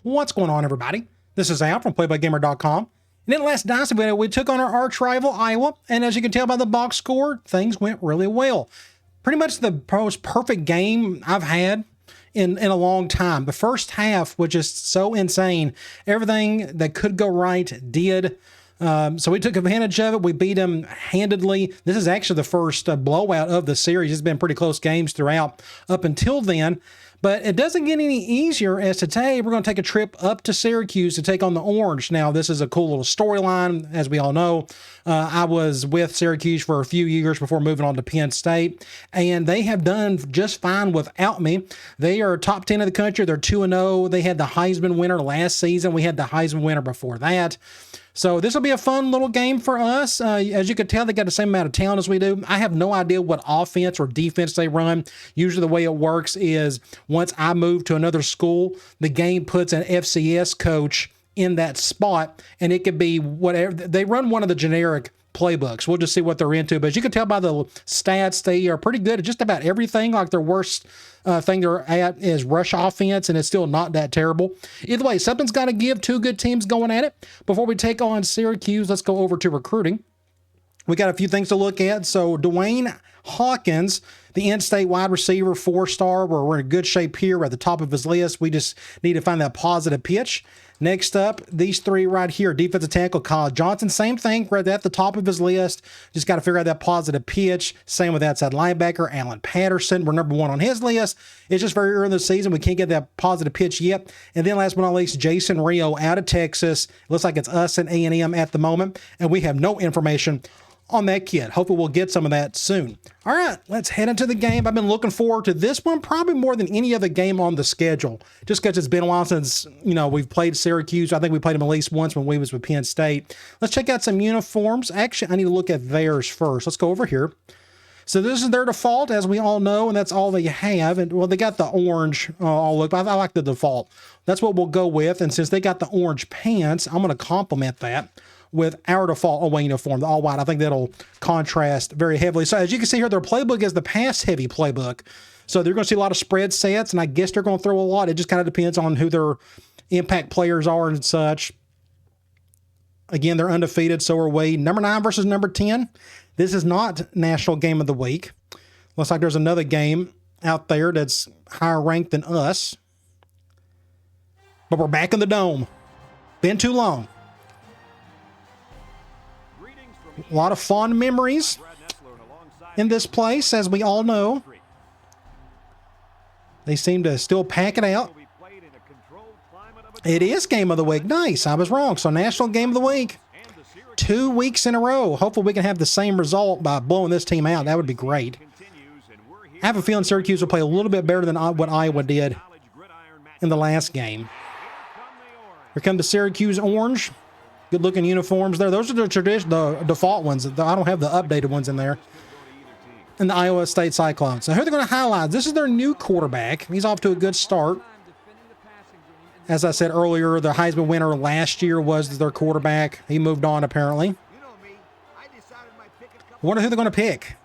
What's going on, everybody? This is Al from PlayByGamer.com. And in the last Dynasty video, we took on our arch rival, Iowa. And as you can tell by the box score, things went really well. Pretty much the most perfect game I've had in a long time. The first half was just so insane. Everything that could go right did. So we took advantage of it. We beat them handedly. This is actually the first blowout of the series. It's been pretty close games throughout up until then. But it doesn't get any easier as today we're going to take a trip up to Syracuse to take on the Orange. Now, this is a cool little storyline. As we all know, I was with Syracuse for a few years before moving on to Penn State, and they have done just fine without me. They are top 10 of the country. They're 2-0. They had the Heisman winner last season. We had the Heisman winner before that. So this will be a fun little game for us. As you can tell, they got the same amount of talent as we do. I have no idea what offense or defense they run. Usually the way it works is once I move to another school, the game puts an FCS coach in that spot, and it could be whatever. They run one of the generic playbooks. We'll just see what they're into. But as you can tell by the stats, they are pretty good at just about everything. Like their worst thing they're at is rush offense, and it's still not that terrible. Either way, something's got to give. Two good teams going at it. Before we take on Syracuse, let's go over to recruiting. We got a few things to look at. So Dwayne Hawkins, the in-state wide receiver, 4-star. We're in good shape here. We're at the top of his list. We just need to find that positive pitch. Next up, these three right here, defensive tackle Kyle Johnson, same thing, right at the top of his list. Just got to figure out that positive pitch. Same with outside linebacker Alan Patterson. We're number one on his list. It's just very early in the season. We can't get that positive pitch yet. And then last but not least, Jason Rio out of Texas. Looks like it's us and A&M at the moment, and we have no information on that kid. Hopefully we'll get some of that soon. All right, let's head into the game. I've been looking forward to this one probably more than any other game on the schedule, just because it's been a while since, we've played Syracuse. I think we played them at least once when we was with Penn State. Let's check out some uniforms. Actually, I need to look at theirs first. Let's go over here. So this is their default, as we all know, and that's all they have. And well, they got the orange all look. I like the default. That's what we'll go with. And since they got the orange pants, I'm going to complement that with our default away uniform, the all white. I think that'll contrast very heavily. So as you can see here, their playbook is the pass-heavy playbook. So they're going to see a lot of spread sets, and I guess they're going to throw a lot. It just kind of depends on who their impact players are and such. Again, they're undefeated, so are we. Number 9 versus number 10. This is not National Game of the Week. Looks like there's another game out there that's higher ranked than us. But we're back in the Dome. Been too long. A lot of fond memories in this place, as we all know. They seem to still pack it out. It is Game of the Week. Nice. I was wrong. So National Game of the Week. 2 weeks in a row. Hopefully we can have the same result by blowing this team out. That would be great. I have a feeling Syracuse will play a little bit better than what Iowa did in the last game. Here come the Syracuse Orange. Good-looking uniforms there. Those are the default ones. I don't have the updated ones in there. And the Iowa State Cyclones. So who are they going to highlight? This is their new quarterback. He's off to a good start. As I said earlier, the Heisman winner last year was their quarterback. He moved on, apparently. I wonder who they're going to pick.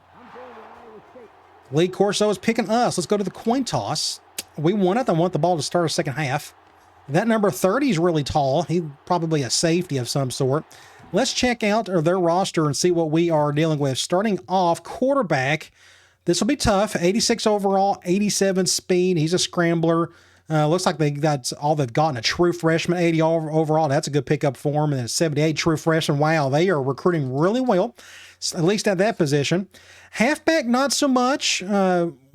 Lee Corso is picking us. Let's go to the coin toss. We won it. I want the ball to start a second half. That number 30 is really tall. He's probably a safety of some sort. Let's check out their roster and see what we are dealing with. Starting off, quarterback. This will be tough. 86 overall, 87 speed. He's a scrambler. Looks like that's all they've gotten. A true freshman, 80 overall. That's a good pickup for him. And a 78 true freshman. Wow, they are recruiting really well, at least at that position. Halfback, not so much.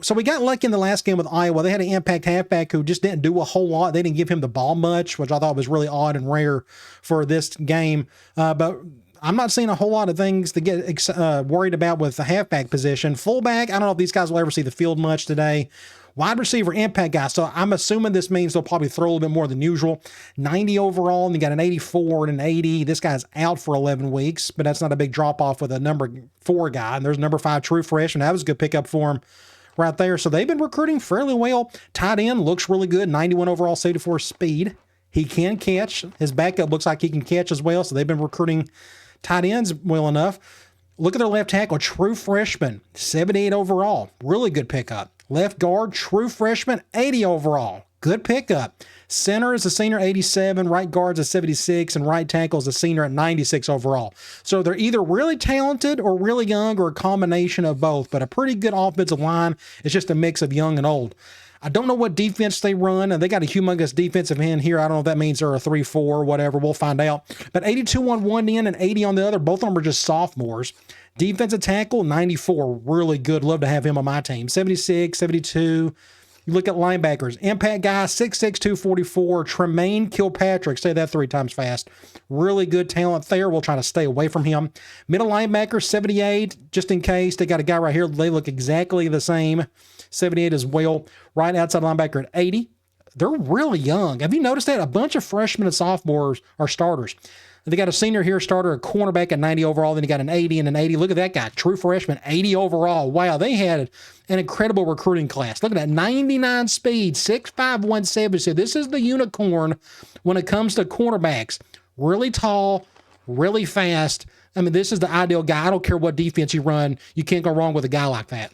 So we got lucky in the last game with Iowa. They had an impact halfback who just didn't do a whole lot. They didn't give him the ball much, which I thought was really odd and rare for this game. But I'm not seeing a whole lot of things to get worried about with the halfback position. Fullback, I don't know if these guys will ever see the field much today. Wide receiver, impact guy. So I'm assuming this means they'll probably throw a little bit more than usual. 90 overall, and you got an 84 and an 80. This guy's out for 11 weeks, but that's not a big drop-off with a number 4 guy. And there's number 5 true freshman. That was a good pickup for him right there. So they've been recruiting fairly well. Tight end looks really good. 91 overall, 74 speed. He can catch. His backup looks like he can catch as well. So they've been recruiting tight ends well enough. Look at their left tackle, true freshman, 78 overall. Really good pickup. Left guard, true freshman, 80 overall. Good pickup. Center is a senior 87, right guard's a 76, and right tackle is a senior at 96 overall. So they're either really talented or really young or a combination of both, but a pretty good offensive line. It's just a mix of young and old. I don't know what defense they run, and they got a humongous defensive end here. I don't know if that means they're a 3-4 or whatever. We'll find out. But 82 on one end and 80 on the other. Both of them are just sophomores. Defensive tackle, 94. Really good. Love to have him on my team. 76, 72. You look at linebackers. Impact guy, 6'6", 244. Tremaine Kilpatrick. Say that 3 times fast. Really good talent there. We'll try to stay away from him. Middle linebacker, 78. Just in case. They got a guy right here. They look exactly the same. 78 as well. Right outside linebacker at 80. They're really young. Have you noticed that? A bunch of freshmen and sophomores are starters. They got a senior here, starter, a cornerback at 90 overall. Then you got an 80 and an 80. Look at that guy. True freshman, 80 overall. Wow, they had an incredible recruiting class. Look at that, 99 speed, 6'5", 170. So this is the unicorn when it comes to cornerbacks. Really tall, really fast. I mean, this is the ideal guy. I don't care what defense you run. You can't go wrong with a guy like that.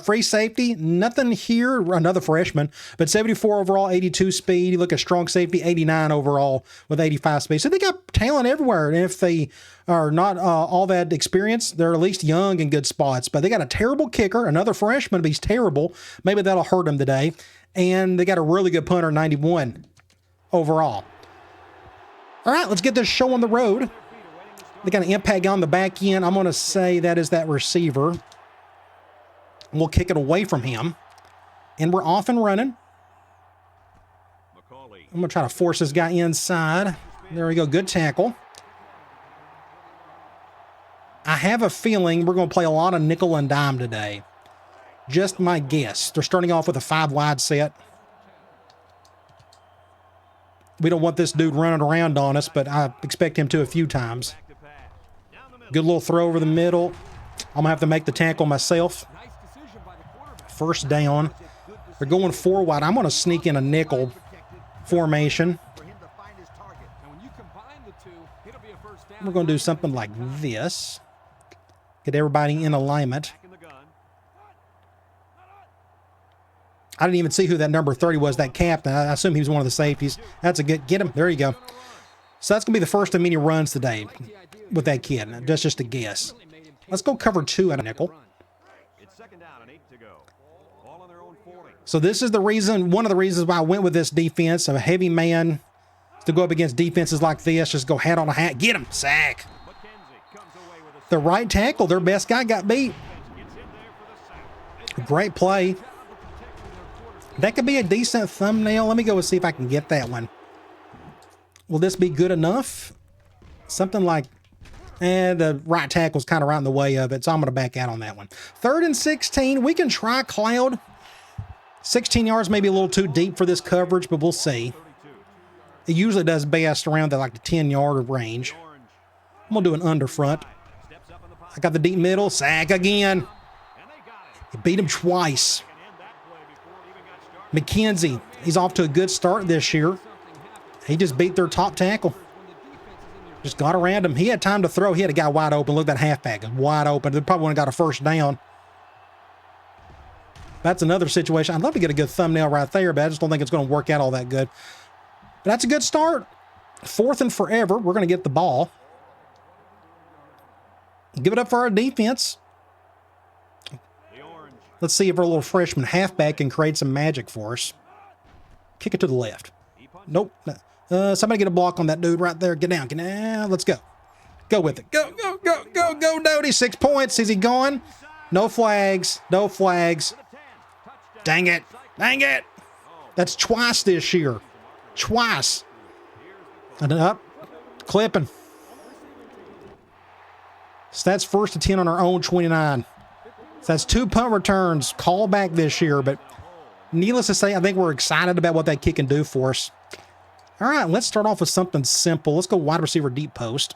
Free safety, nothing here, another freshman, but 74 overall, 82 speed. You look at strong safety, 89 overall with 85 speed. So they got talent everywhere. And if they are not all that experienced, they're at least young in good spots. But they got a terrible kicker, another freshman, but he's terrible. Maybe that'll hurt him today. And they got a really good punter, 91 overall. All right, let's get this show on the road. They got an impact guy on the back end. I'm going to say that is that receiver. We'll kick it away from him. And we're off and running. I'm going to try to force this guy inside. There we go. Good tackle. I have a feeling we're going to play a lot of nickel and dime today. Just my guess. They're starting off with a 5-wide set. We don't want this dude running around on us, but I expect him to a few times. Good little throw over the middle. I'm going to have to make the tackle myself. First down. They're going 4-wide. I'm going to sneak in a nickel formation. We're going to do something like this. Get everybody in alignment. I didn't even see who that number 30 was, that captain. I assume he was one of the safeties. That's a good, get him. There you go. So that's going to be the first of many runs today with that kid. That's just a guess. Let's go cover 2 at a nickel. So this is the reason, one of the reasons why I went with this defense, a heavy man to go up against defenses like this. Just go hat on a hat. Get him. Sack. The right tackle, their best guy, got beat. Great play. That could be a decent thumbnail. Let me go and see if I can get that one. Will this be good enough? Something like, the right tackle's kind of right in the way of it, so I'm going to back out on that one. 3rd and 16. We can try Cloud. 16 yards may be a little too deep for this coverage, but we'll see. It usually does best around the 10-yard range. I'm going to do an under front. I got the deep middle. Sack again. He beat him twice. McKenzie, he's off to a good start this year. He just beat their top tackle. Just got around him. He had time to throw. He had a guy wide open. Look at that halfback. Wide open. They probably wouldn't have got a first down. That's another situation. I'd love to get a good thumbnail right there, but I just don't think it's going to work out all that good. But that's a good start. 4th and forever. We're going to get the ball. Give it up for our defense. Let's see if our little freshman halfback can create some magic for us. Kick it to the left. Nope. Somebody get a block on that dude right there. Get down. Get down. Let's go. Go with it. Go, go, go, go, go, Doty. 6 points. Is he gone? No flags. No flags. Dang it. Dang it. That's twice this year. Twice. And up. Clipping. So that's 1st and 10 on our own 29. So that's 2 punt returns. Call back this year. But needless to say, I think we're excited about what that kick can do for us. All right, let's start off with something simple. Let's go wide receiver deep post.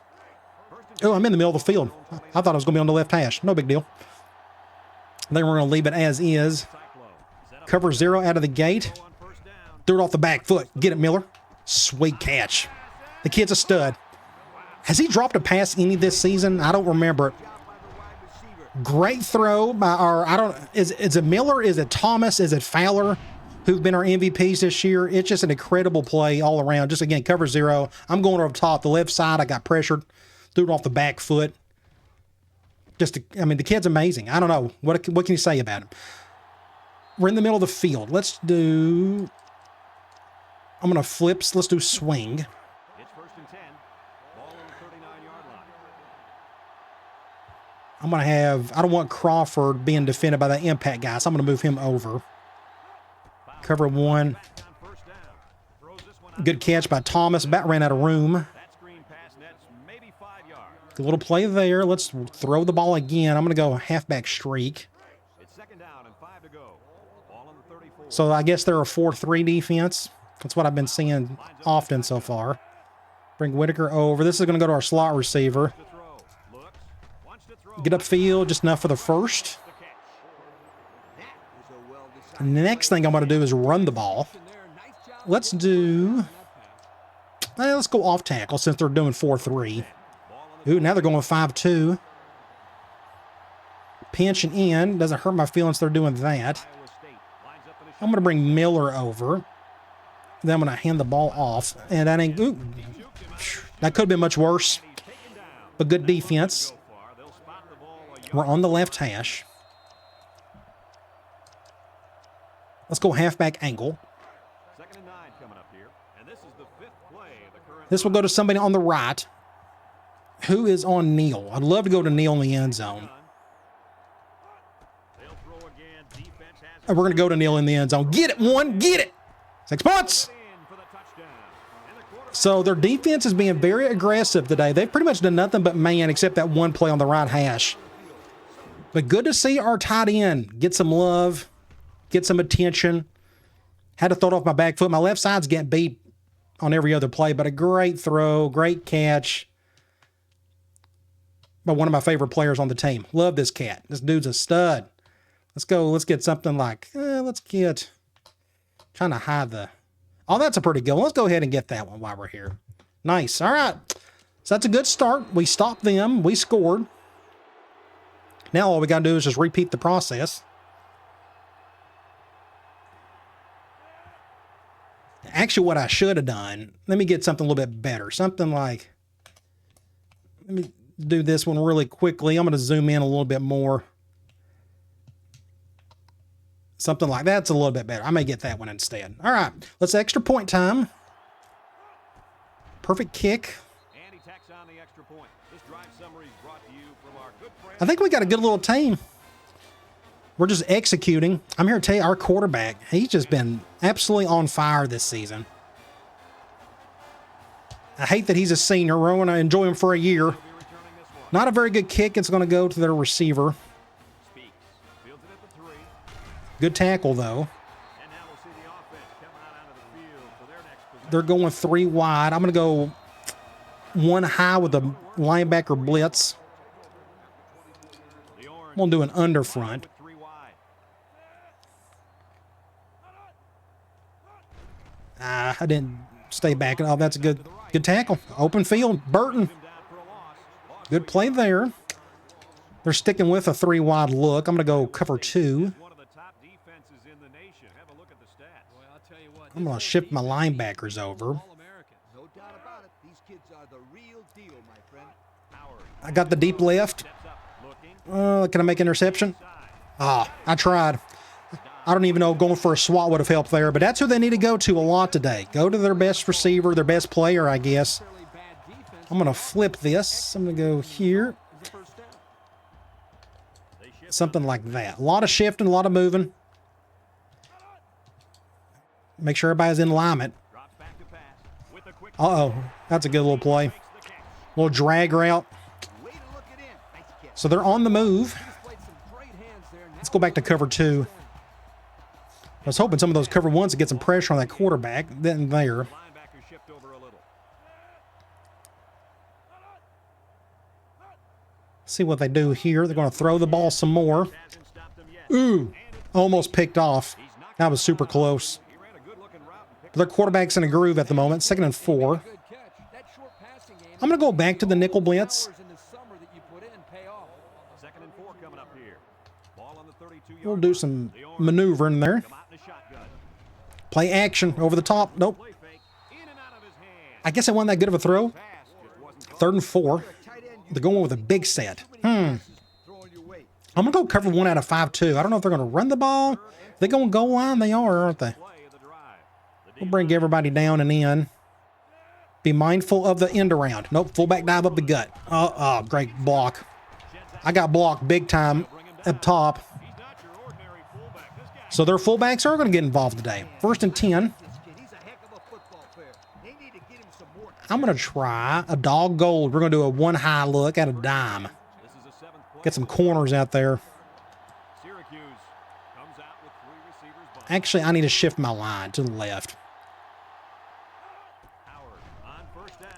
Oh, I'm in the middle of the field. I thought I was going to be on the left hash. No big deal. I think we're going to leave it as is. Cover 0 out of the gate. Threw it off the back foot. Get it, Miller. Sweet catch. The kid's a stud. Has he dropped a pass any this season? I don't remember it. Great throw by our, is it Miller? Is it Thomas? Is it Fowler? who've been our MVPs this year. It's just an incredible play all around. Just, again, cover zero. I'm going over top. The left side, I got pressured. Threw it off the back foot. I mean, the kid's amazing. I don't know. What can you say about him? We're in the middle of the field. I'm going to flip. Let's do swing. It's 1st and 10. Ball on the 39-yard line. I'm going to have, I don't want Crawford being defended by that impact guy, so I'm going to move him over. Cover one. Good catch by Thomas. Bat ran out of room. Good little play there. Let's throw the ball again. I'm going to go halfback streak. It's 2nd down and 5 to go. Ball on the 34. So I guess they're a 4-3 defense. That's what I've been seeing often so far. Bring Whitaker over. This is going to go to our slot receiver. Get upfield, just enough for the first. And the next thing I'm going to do is run the ball. Let's go off tackle since they're doing 4-3. Ooh, now they're going 5-2. Pinching in. Doesn't hurt my feelings they're doing that. I'm going to bring Miller over. Then I'm going to hand the ball off. And that ain't... Ooh, that could have been much worse. But good defense. We're on the left hash. Let's go halfback angle. 2nd and 9 coming up here. And this is the 5th play of the current. This will go to somebody on the right. Who is on Neal? I'd love to go to Neal in the end zone. And we're going to go to Neal in the end zone. Get it, one. Get it. 6 points. So their defense is being very aggressive today. They've pretty much done nothing but man except that one play on the right hash. But good to see our tight end get some love, get some attention. Had to throw it off my back foot. My left side's getting beat on every other play, but a great throw, great catch by one of my favorite players on the team. Love this cat. This dude's a stud. Let's go. Let's get something like, trying to hide the, oh, that's a pretty good one. Let's go ahead and get that one while we're here. Nice. All right. So that's a good start. We stopped them. We scored. Now all we got to do is just repeat the process. Actually, what I should have done, let me get something a little bit better. Something like, let me do this one really quickly. I'm going to zoom in a little bit more. Something like that's a little bit better. I may get that one instead. All right, let's extra point time. Perfect kick. And he tacks on the extra point. This drive summary is brought to you from our good friend. I think we got a good little team. We're just executing. I'm here to tell you, our quarterback, he's just been absolutely on fire this season. I hate that he's a senior. We're going to enjoy him for a year. Not a very good kick. It's going to go to their receiver. Good tackle, though. They're going 3 wide. I'm going to go 1 high with a linebacker blitz. I'm going to do an under front. I didn't stay back. Oh, that's a good tackle. Open field. Burton. Good play there. They're sticking with a 3 wide look. I'm going to go cover 2. I'm going to shift my linebackers over. I got the deep left. Can I make interception? I tried. I don't even know, going for a swat would have helped there, but that's who they need to go to a lot today. Go to their best receiver, their best player, I guess. I'm going to flip this. I'm going to go here. Something like that. A lot of shifting, a lot of moving. Make sure everybody's in alignment. Uh-oh. That's a good little play. Little drag route. So they're on the move. Let's go back to cover 2. I was hoping some of those cover 1s to get some pressure on that quarterback. Then there. See what they do here. They're going to throw the ball some more. Ooh. Almost picked off. That was super close. Their quarterback's in a groove at the moment. 2nd and 4. I'm going to go back to the nickel blitz. We'll do some maneuvering there. Play action over the top. Nope. Play fake. In and out of his hand. I guess it wasn't that good of a throw. Pass just wasn't caught. 3rd and 4. They're going with a big set. I'm going to go cover 1 out of 5-2. I don't know if they're going to run the ball. They're going to goal line. They are, aren't they? Play of the drive. The We'll bring everybody down and in. Be mindful of the end around. Nope, fullback dive up the gut. Oh, great block. I got blocked big time up top. He's not your ordinary fullback. This guy So their fullbacks are going to get involved today. 1st and 10. He's a heck of a football player. They need to get him some more. I'm going to try a dog gold. We're going to do a 1 high look at a dime. This is a 7th play. Get some corners out there. Syracuse comes out with 3 receivers behind. Actually, I need to shift my line to the left. Howard on 1st down.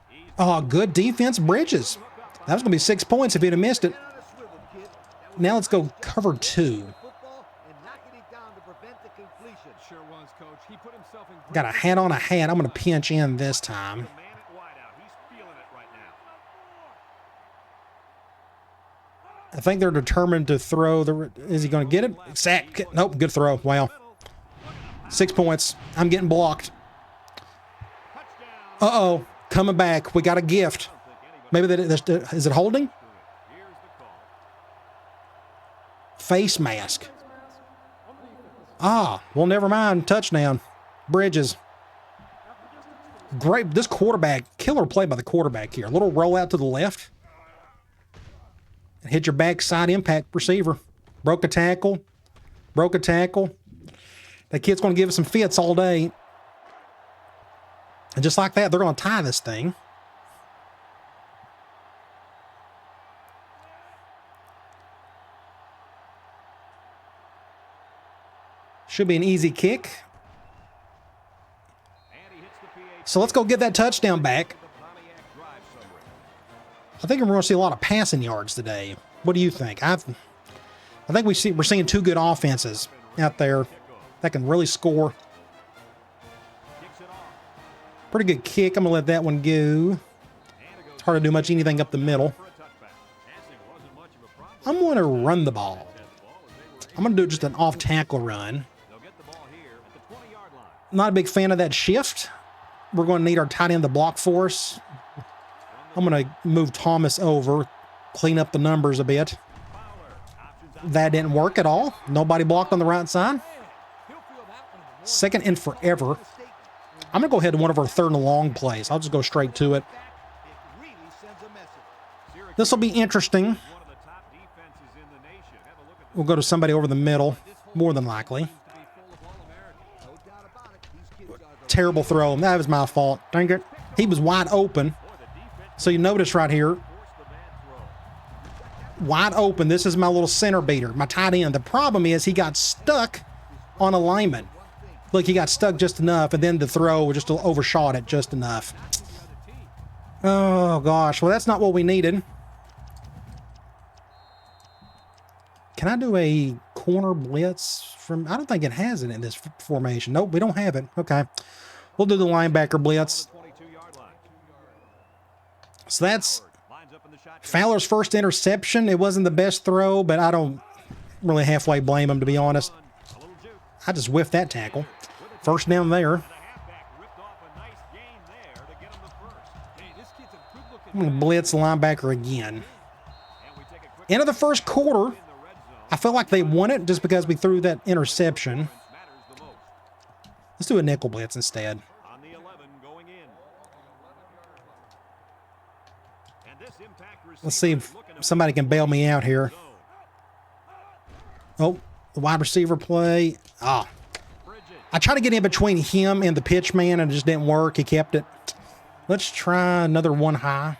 He's Oh, good defense, Bridges. That was going to be 6 points if he'd have missed it. On a swivel, kid. That was Now let's go cover 2. football and knocking it down to prevent the completion. Sure was, Coach. He put himself in Got a hat on a hat. I'm going to pinch in this time. the man at wideout. He's feeling it right now. I think they're determined to throw the... Is he going to get it? Sack. Nope, good throw. Wow. 6 points. I'm getting blocked. Touchdown. Uh-oh. Coming back. We got a gift. Maybe that is it holding? Here's the call. Face mask. Ah, well, never mind. Touchdown. Bridges. Great. This quarterback, killer play by the quarterback here. A little roll out to the left. And hit your backside impact receiver. Broke a tackle. Broke a tackle. That kid's going to give us some fits all day. And just like that, they're going to tie this thing. Should be an easy kick. And he hits the PA. So let's go get that touchdown back. The Pontiac drive summary. I think we're going to see a lot of passing yards today. What do you think? I think we're seeing 2 good offenses out there that can really score. Kicks it off. Pretty good kick. I'm going to let that one go. And it goes It's hard to do much anything up the middle. for a touchback. Passing wasn't much of a problem. I'm going to run the ball. As the ball as they were I'm going to do just an off-tackle run. They'll get the ball here at the 20-yard line. Not a big fan of that shift. We're going to need our tight end to block for us. I'm going to move Thomas over, clean up the numbers a bit. Fowler. Options out. That didn't work at all. Nobody blocked on the right side. 2nd and forever. I'm going to go ahead to one of our 3rd and long plays. I'll just go straight to it. It really sends a message. Syracuse, This will be interesting. one of the top defenses in the nation. Have a look at We'll go to somebody over the middle, more than likely. No doubt about it. These kids are the Terrible throw. That was my fault. Dang it. He was wide open. So you notice right here, force the bad throw. wide open. This is my little center beater, my tight end. The problem is he got stuck on a lineman. Look, he got stuck just enough, and then the throw just overshot it just enough. Oh, gosh. Well, that's not what we needed. Can I do a corner blitz from... I don't think it has it in this formation. Nope, we don't have it. Okay. We'll do the linebacker blitz. 22-yard line. So that's Lines up in the shotgun. Fowler's first interception. It wasn't the best throw, but I don't really halfway blame him, to be honest. A little juke. I just whiffed that tackle. First down there. The halfback ripped off a nice gain there to get him the first. Hey, this kid's a good-looking I'm going to blitz the linebacker again. And we take a quick End of the first quarter. in the red zone. I felt like they won it just because we threw that interception. Matters the most. Let's do a nickel blitz instead. On the 11 going in. And this impact Let's see if receiver looking to somebody can bail me out here. zone. Oh, the wide receiver play. Ah, Bridges. I tried to get in between him and the pitch man, and it just didn't work. He kept it. Let's try another 1 high.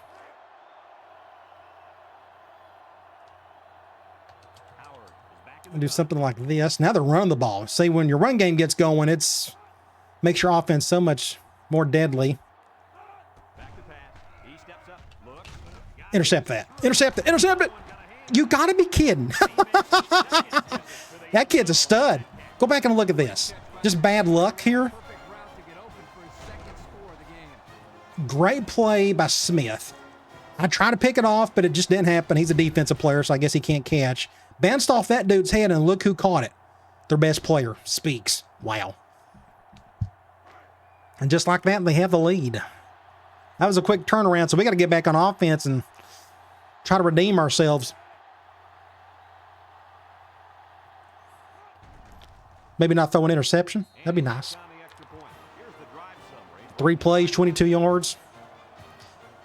Howard is back in And the do something like this. Now they're running the ball. See, when your run game gets going, it's makes your offense so much more deadly. back to pass. He steps up. Looks. Got Intercept that. Intercept it. Intercept it. You got to be kidding. That kid's a stud. Go back and look at this. Just bad luck here. perfect route to get open for his second score of the game. Great play by Smith. I tried to pick it off, but it just didn't happen. He's a defensive player, so I guess he can't catch. Bounced off that dude's head, and look who caught it. Their best player speaks. Wow. And just like that, they have the lead. That was a quick turnaround, so we got to get back on offense and try to redeem ourselves. Maybe not throw an interception. That'd be nice. 3 plays, 22 yards.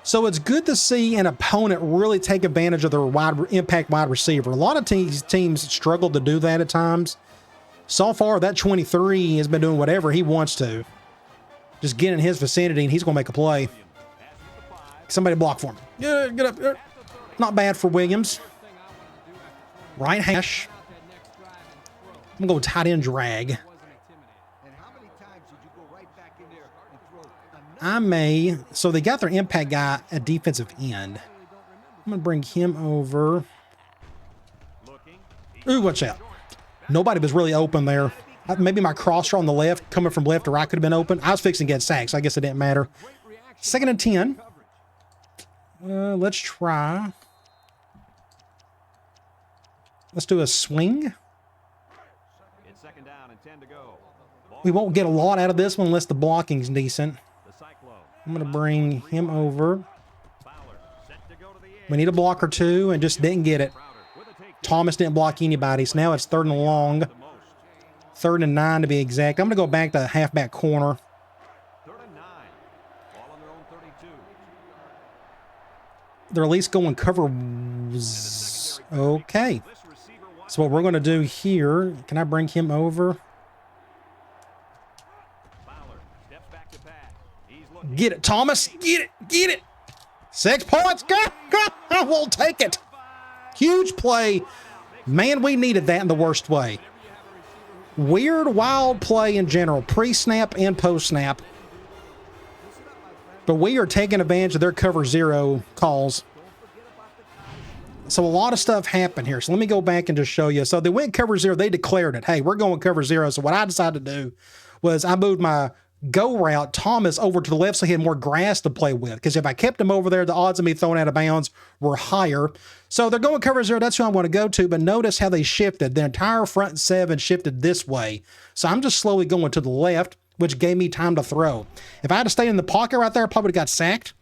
So it's good to see an opponent really take advantage of their impact wide receiver. A lot of teams struggle to do that at times. So far, that 23 has been doing whatever he wants to. Just get in his vicinity, and he's going to make a play. Somebody block for him. Get up. Not bad for Williams. Right hash. I'm going to go tight end drag. I may. So they got their impact guy at defensive end. I'm going to bring him over. Ooh, watch out. Nobody was really open there. Maybe my crosser on the left, coming from left to right, could have been open. I was fixing to get sacked, so I guess it didn't matter. 2nd and 10. Let's try. Let's do a swing. We won't get a lot out of this one unless the blocking's decent. I'm going to bring him over. We need a block or two and just didn't get it. Thomas didn't block anybody, so now it's 3rd and long. 3rd and 9 to be exact. I'm going to go back to halfback corner. 3rd and 9. Ball on their own 32. They're at least going cover. Okay. So what we're going to do here, can I bring him over? Get it, Thomas. Get it. Get it. 6 points. Go. We'll take it. Huge play. Man, we needed that in the worst way. Weird, wild play in general, pre-snap and post-snap. But we are taking advantage of their cover 0 calls. So a lot of stuff happened here. So let me go back and just show you. So they went cover 0. They declared it. Hey, we're going cover 0. So what I decided to do was I moved my go route, Thomas, over to the left so he had more grass to play with. Because if I kept him over there, the odds of me throwing out of bounds were higher. So they're going cover 0. That's who I want to go to. But notice how they shifted. The entire front 7 shifted this way. So I'm just slowly going to the left, which gave me time to throw. If I had to stay in the pocket right there, I probably would have got sacked.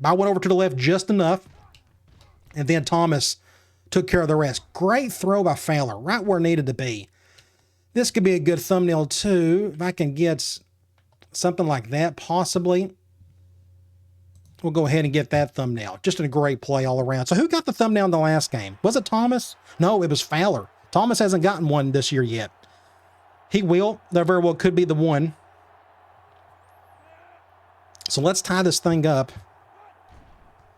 But I went over to the left just enough. And then Thomas took care of the rest. Great throw by Fowler, right where it needed to be. This could be a good thumbnail too. If I can get something like that, possibly. We'll go ahead and get that thumbnail. Just a great play all around. So who got the thumbnail in the last game? Was it Thomas? No, it was Fowler. Thomas hasn't gotten one this year yet. He will. There very well could be the one. So let's tie this thing up.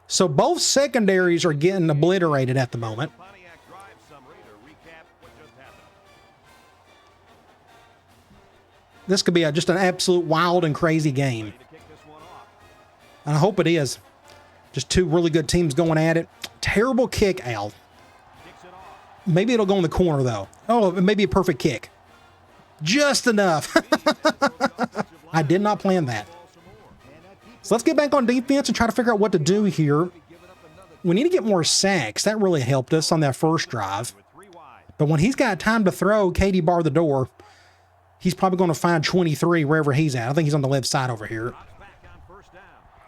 So both secondaries are getting obliterated at the moment. This could be just an absolute wild and crazy game. And I hope it is. Just 2 really good teams going at it. Terrible kick, Al. Maybe it'll go in the corner, though. Oh, maybe a perfect kick. Just enough. I did not plan that. So let's get back on defense and try to figure out what to do here. We need to get more sacks. That really helped us on that first drive. But when he's got time to throw, Katie barred the door. He's probably going to find 23 wherever he's at. I think he's on the left side over here.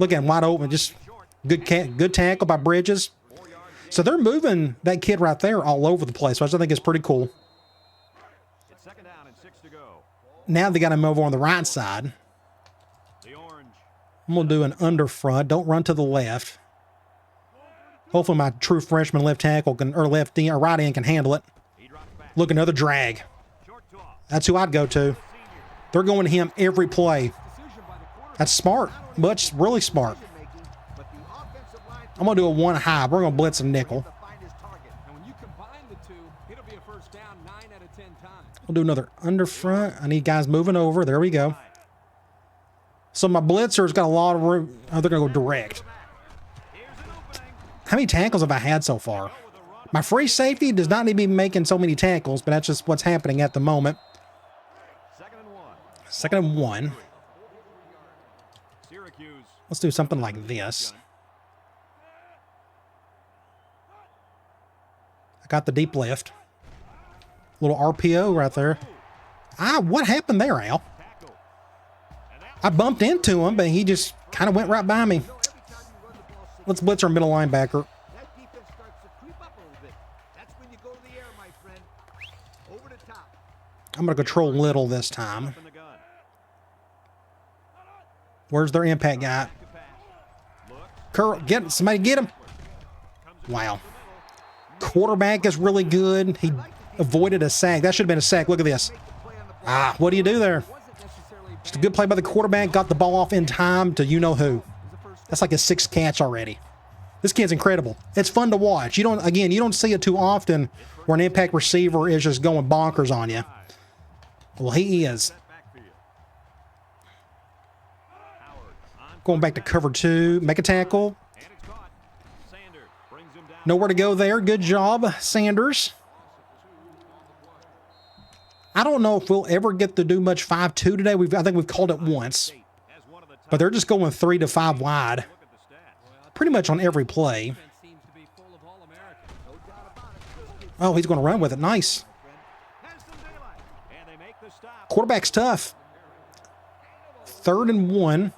Look at him, wide open. Just good tackle by Bridges. So they're moving that kid right there all over the place, which I think is pretty cool. Now they got him over on the right side. I'm going to do an under front. Don't run to the left. Hopefully my true freshman left tackle can, or left end, or right end can handle it. Look, another drag. That's who I'd go to. They're going to him every play. That's smart. Much, really smart. I'm going to do a 1 high. We're going to blitz a nickel. We'll do another under front. I need guys moving over. There we go. So my blitzer's got a lot of room. Oh, they're going to go direct. How many tackles have I had so far? My free safety does not need to be making so many tackles, but that's just what's happening at the moment. 2nd and 1. Let's do something like this. I got the deep left. Little RPO right there. What happened there, Al? I bumped into him, but he just kind of went right by me. Let's blitz our middle linebacker. That defense starts to creep up a little bit. That's when you go to the air, my friend. Over the top. I'm going to control little this time. In the gun. Where's their impact guy? Curl, somebody get him. Wow. Quarterback is really good. He avoided a sack. That should have been a sack. Look at this. Ah, what do you do there? Just a good play by the quarterback. Got the ball off in time to you-know-who. That's like a 6th catch already. This kid's incredible. It's fun to watch. You don't see it too often where an impact receiver is just going bonkers on you. Well, he is. Going back to cover 2. Make a tackle. Nowhere to go there. Good job, Sanders. I don't know if we'll ever get to do much 5-2 today. I think we've called it once. But they're just going 3 to 5 wide. Pretty much on every play. Oh, he's going to run with it. Nice. Quarterback's tough. 3rd and 1.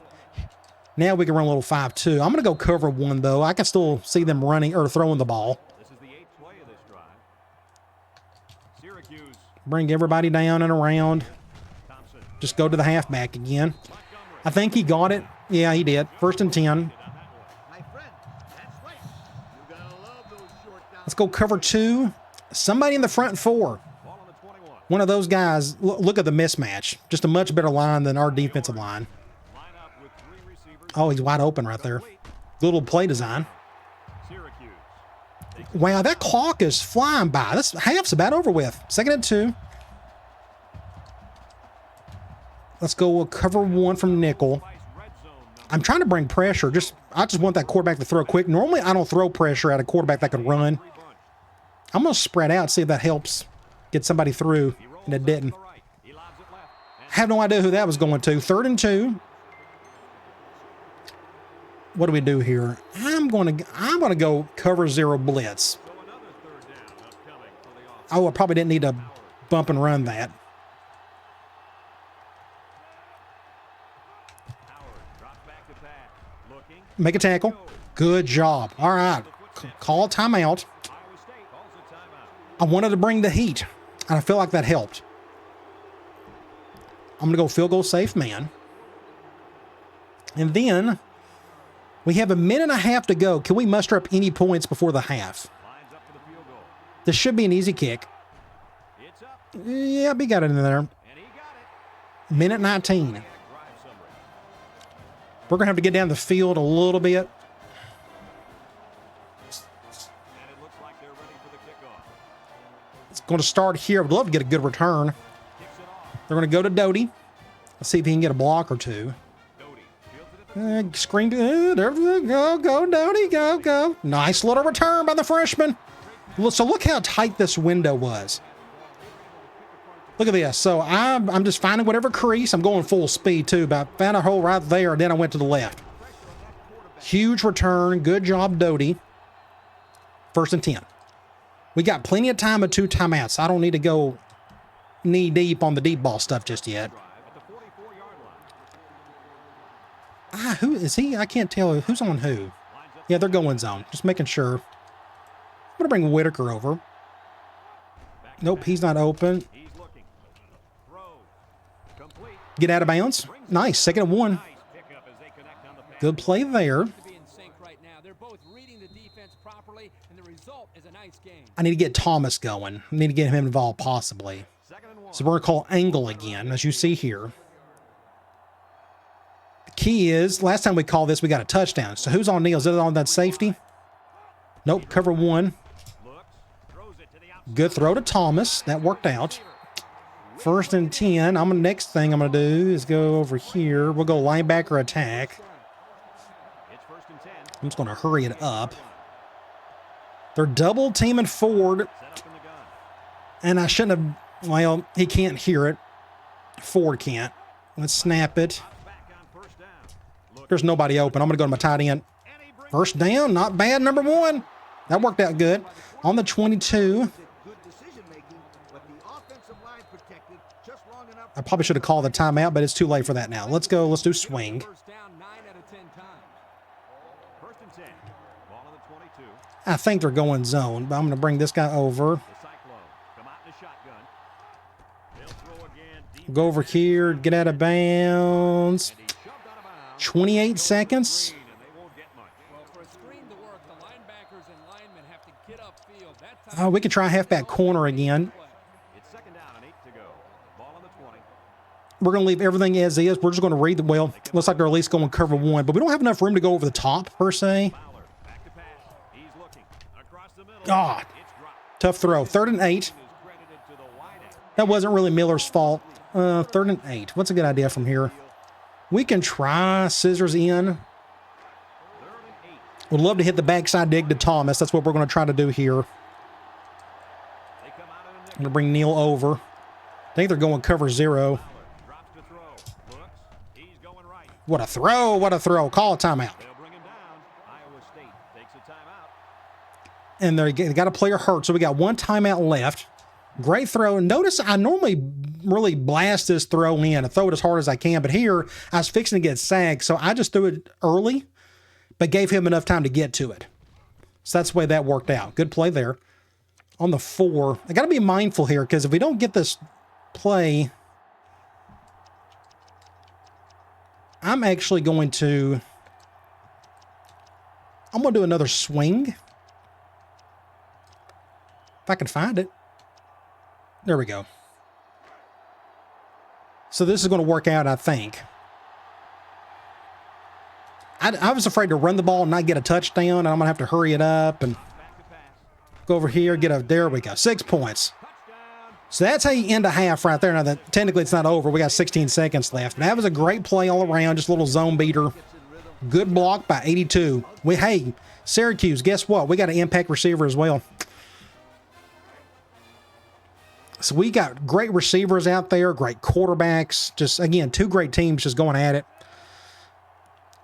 Now we can run a little 5-2. I'm going to go cover 1, though. I can still see them running or throwing the ball. This is the 8th play of this drive. Syracuse. Bring everybody down and around. Just go to the halfback again. I think he got it. Yeah, he did. 1st and 10. My friend, that's right. You're gonna love those short downs. Let's go cover 2. Somebody in the front 4. Ball on the 21. One of those guys. Look at the mismatch. Just a much better line than our defensive line. Line up with 3 receivers. Oh, he's wide open right there. Little play design. Syracuse. Wow, that clock is flying by. This half's about over with. 2nd and 2. Let's go cover 1 from nickel. I'm trying to bring pressure. I just want that quarterback to throw quick. Normally, I don't throw pressure at a quarterback that can run. I'm going to spread out, see if that helps get somebody through, and it didn't. I have no idea who that was going to. 3rd and 2. What do we do here? I'm going to go cover 0 blitz. Oh, I probably didn't need to bump and run that. Make a tackle. Good job. All right. Call a timeout. I wanted to bring the heat, and I feel like that helped. I'm going to go field goal safe man. And then we have 1.5 minutes to go. Can we muster up any points before the half? This should be an easy kick. Yeah, we got it in there. 1:19. We're going to have to get down the field a little bit. It's going to start here. I'd love to get a good return. They're going to go to Doty. Let's see if he can get a block or 2. Screen. There we go. Go, Doty. Go, go. Nice little return by the freshman. So look how tight this window was. Look at this. So I'm just finding whatever crease. I'm going full speed too, but I found a hole right there, and then I went to the left. Huge return. Good job, Doty. 1st and 10. We got plenty of time with 2 timeouts. I don't need to go knee deep on the deep ball stuff just yet. Who is he? I can't tell who's on who. Yeah, they're going zone. Just making sure. I'm going to bring Whitaker over. Nope, he's not open. Get out of bounds. Nice. 2nd and 1. Good play there. I need to get Thomas going. I need to get him involved possibly. So we're going to call angle again, as you see here. The key is, last time we called this, we got a touchdown. So who's on Neal? Is it on that safety? Nope, cover 1. Good throw to Thomas. That worked out. 1st and 10. Next thing I'm going to do is go over here. We'll go linebacker attack. I'm just going to hurry it up. They're double teaming Ford. And I shouldn't have, well, he can't hear it. Ford can't. Let's snap it. There's nobody open. I'm going to go to my tight end. 1st down. Not bad. Number 1. That worked out good. On the 22. I probably should have called the timeout, but it's too late for that now. Let's go. Let's do swing. First down 9 out of 10 times. First and 10. Ball on the 22. I think they're going zone, but I'm going to bring this guy over. The Cyclone come out in the shotgun. They'll throw again. Deep Go over here, get out of bounds. and he's shoved out of bounds. 28 seconds. And they won't get much. Well, for a screen to work, the linebackers and linemen have to get upfield. That time Oh, we could try halfback corner again. It's second down and 8 to go. Ball on the 20. We're going to leave everything as is. We're just going to read the, well, looks like they're at least going cover one, but we don't have enough room to go over the top, per se. Fowler back to pass. He's looking across the middle. God. It's dropped. Tough throw. 3rd and 8. Is credited to the wideout. That wasn't really Miller's fault. 3rd and 8. What's a good idea from here? We can try scissors in. 3rd and 8. Would love to hit the backside dig to Thomas. That's what we're going to try to do here. I'm They come out in a going to bring Neal over. I think they're going cover 0. Fowler drops to throw. Looks. He's going right. What a throw. What a throw. Call a timeout. They'll bring him down. Iowa State takes a timeout. And they got a player hurt, so we got 1 timeout left. Great throw. Notice I normally really blast this throw in and throw it as hard as I can, but here I was fixing to get sagged, so I just threw it early, but gave him enough time to get to it. So that's the way that worked out. Good play there. On the 4, I got to be mindful here, because if we don't get this play, I'm actually going to do another swing. If I can find it. There we go. So this is going to work out, I think. I was afraid to run the ball and not get a touchdown, and I'm going to have to hurry it up and go over here, there we go. 6 points. So that's how you end a half right there. Now, that technically it's not over. We got 16 seconds left. But that was a great play all around, just a little zone beater. Good block by 82. Hey, Syracuse, guess what? We got an impact receiver as well. So we got great receivers out there, great quarterbacks. Just, again, 2 great teams just going at it.